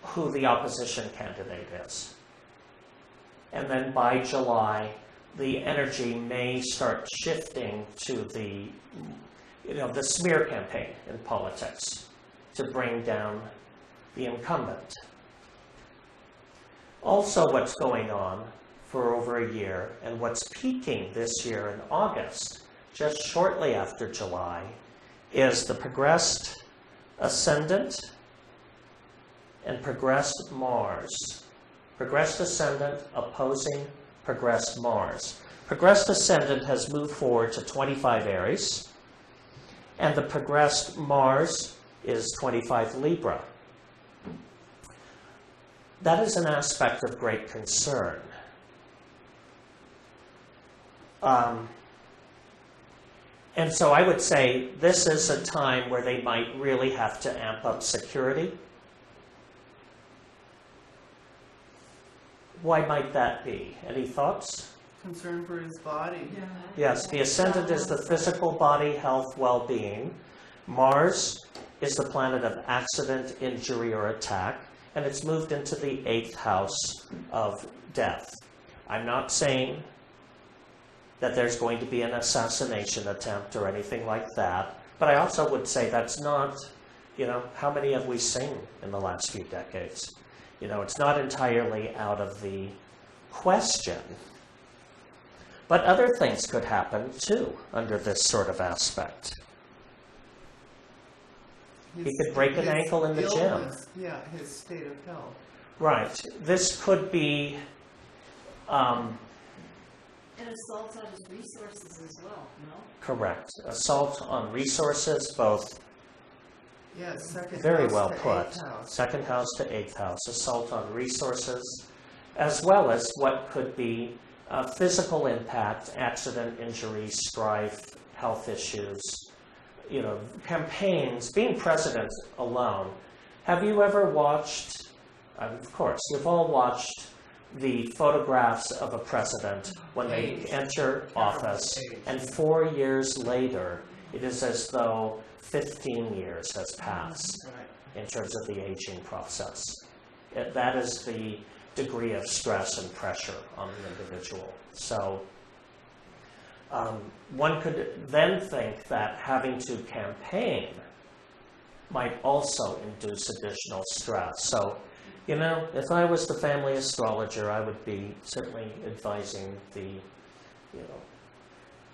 who the opposition candidate is. And then by July, the energy may start shifting to the, the smear campaign in politics to bring down the incumbent. Also, what's going on for over a year, and what's peaking this year in August, just shortly after July, is the progressed ascendant and progressed Mars. Progressed ascendant opposing progressed Mars. Progressed ascendant has moved forward to 25 Aries, and the progressed Mars is 25 Libra. That is an aspect of great concern. And so I would say this is a time where they might really have to amp up security. Why might that be? Any thoughts? Concern for his body. Yeah. Yes, the ascendant is the physical body, health, well-being. Mars is the planet of accident, injury, or attack, and it's moved into the 8th house of death. I'm not saying that there's going to be an assassination attempt or anything like that, but I also would say that's not, how many have we seen in the last few decades? It's not entirely out of the question. But other things could happen, too, under this sort of aspect. He could break an ankle in the gym. Yeah, his state of health. Right. This could be... And assault on his resources as well, no? correct. Assault on resources, both Yeah, second very house well to put. eighth house. 2nd house to 8th house. Assault on resources, as well as what could be physical impact, accident, injury, strife, health issues, campaigns, being president alone. Have you ever watched, of course, you've all watched the photographs of a president when they enter office, and 4 years later, it is as though 15 years has passed in terms of the aging process. That is the degree of stress and pressure on the individual. So one could then think that having to campaign might also induce additional stress. So, if I was the family astrologer, I would be certainly advising the,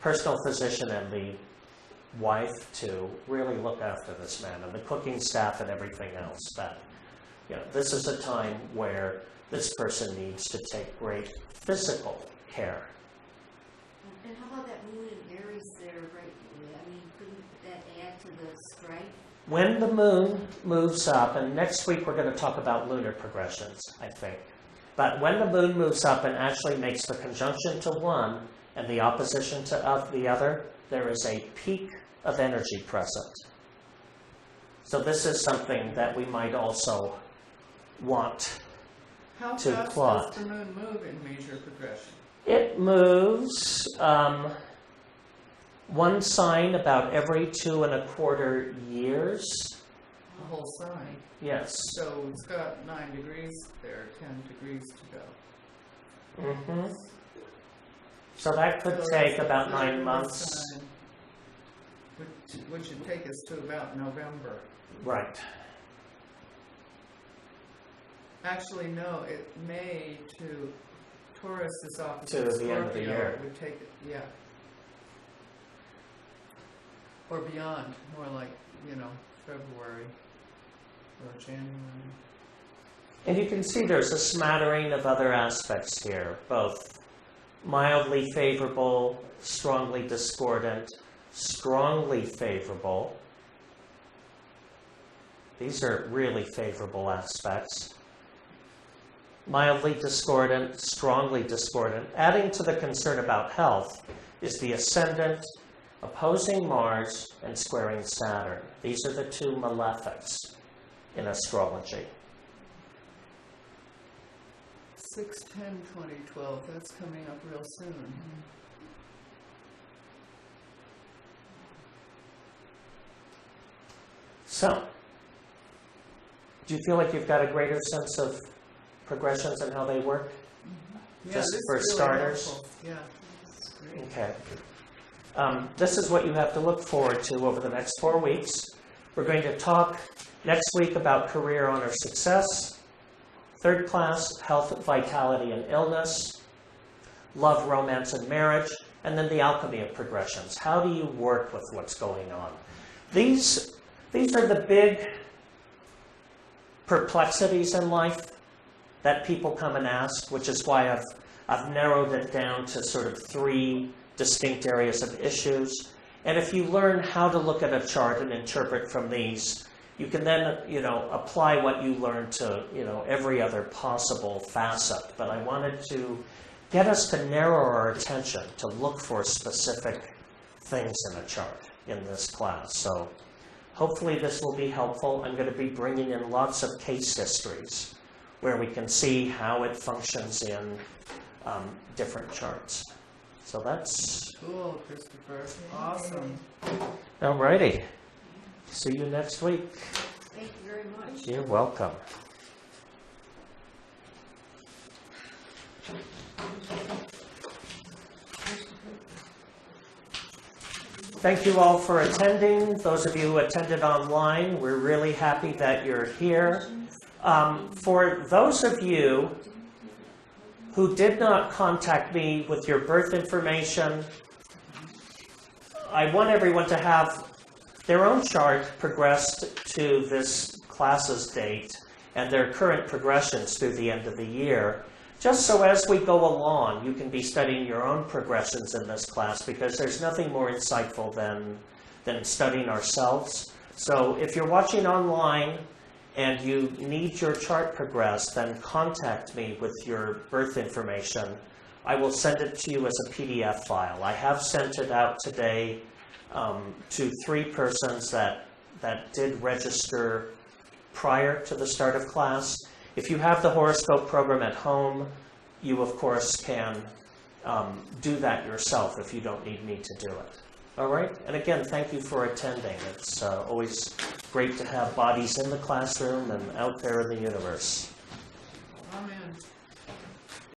personal physician and the wife to really look after this man, and the cooking staff and everything else. That, this is a time where this person needs to take great physical care. And how about that moon in Aries there, right? I mean, couldn't that add to the strife? When the moon moves up, and next week we're going to talk about lunar progressions, I think. But when the moon moves up and actually makes the conjunction to one and the opposition to the other, there is a peak of energy present. So this is something that we might also want How to fast plot. does the moon move in major progression? It moves one sign about every 2¼ years. The whole sign. Yes. So it's got 9 degrees there, 10 degrees to go. Mm-hmm. So that could So take that's about the 9 third months. sign, which would take us to about November. Right. Actually, no, it May to Taurus is opposite To the Scorpio. end of the year. Would take it, yeah. Or beyond, more like, February or January. And you can see there's a smattering of other aspects here, both mildly favorable, strongly discordant, strongly favorable. These are really favorable aspects. Mildly discordant, strongly discordant. Adding to the concern about health is the ascendant opposing Mars and squaring Saturn. These are the two malefics in astrology. 6/10/2012, that's coming up real soon. So, do you feel like you've got a greater sense of progressions and how they work? Yeah, Just this for is really starters? helpful. Yeah, it's great. Okay. This is what you have to look forward to over the next 4 weeks. We're going to talk next week about career, honor, success, third class, health, vitality, and illness, love, romance, and marriage, and then the alchemy of progressions. How do you work with what's going on? These are the big perplexities in life that people come and ask, which is why I've narrowed it down to sort of 3 distinct areas of issues. And if you learn how to look at a chart and interpret from these, you can then, apply what you learn to, every other possible facet. But I wanted to get us to narrow our attention to look for specific things in a chart in this class. So hopefully this will be helpful. I'm going to be bringing in lots of case histories where we can see how it functions in different charts. So that's... Cool, Christopher. Awesome. Alrighty. See you next week. Thank you very much. You're welcome. Thank you all for attending. Those of you who attended online, we're really happy that you're here. For those of you who did not contact me with your birth information, I want everyone to have their own chart progressed to this class's date and their current progressions through the end of the year, just so as we go along, you can be studying your own progressions in this class, because there's nothing more insightful than studying ourselves. So if you're watching online and you need your chart progressed, then contact me with your birth information. I will send it to you as a PDF file. I have sent it out today to 3 persons that did register prior to the start of class. If you have the Horoscope program at home, you of course can do that yourself if you don't need me to do it. All right? And again, thank you for attending. It's always great to have bodies in the classroom and out there in the universe. Amen.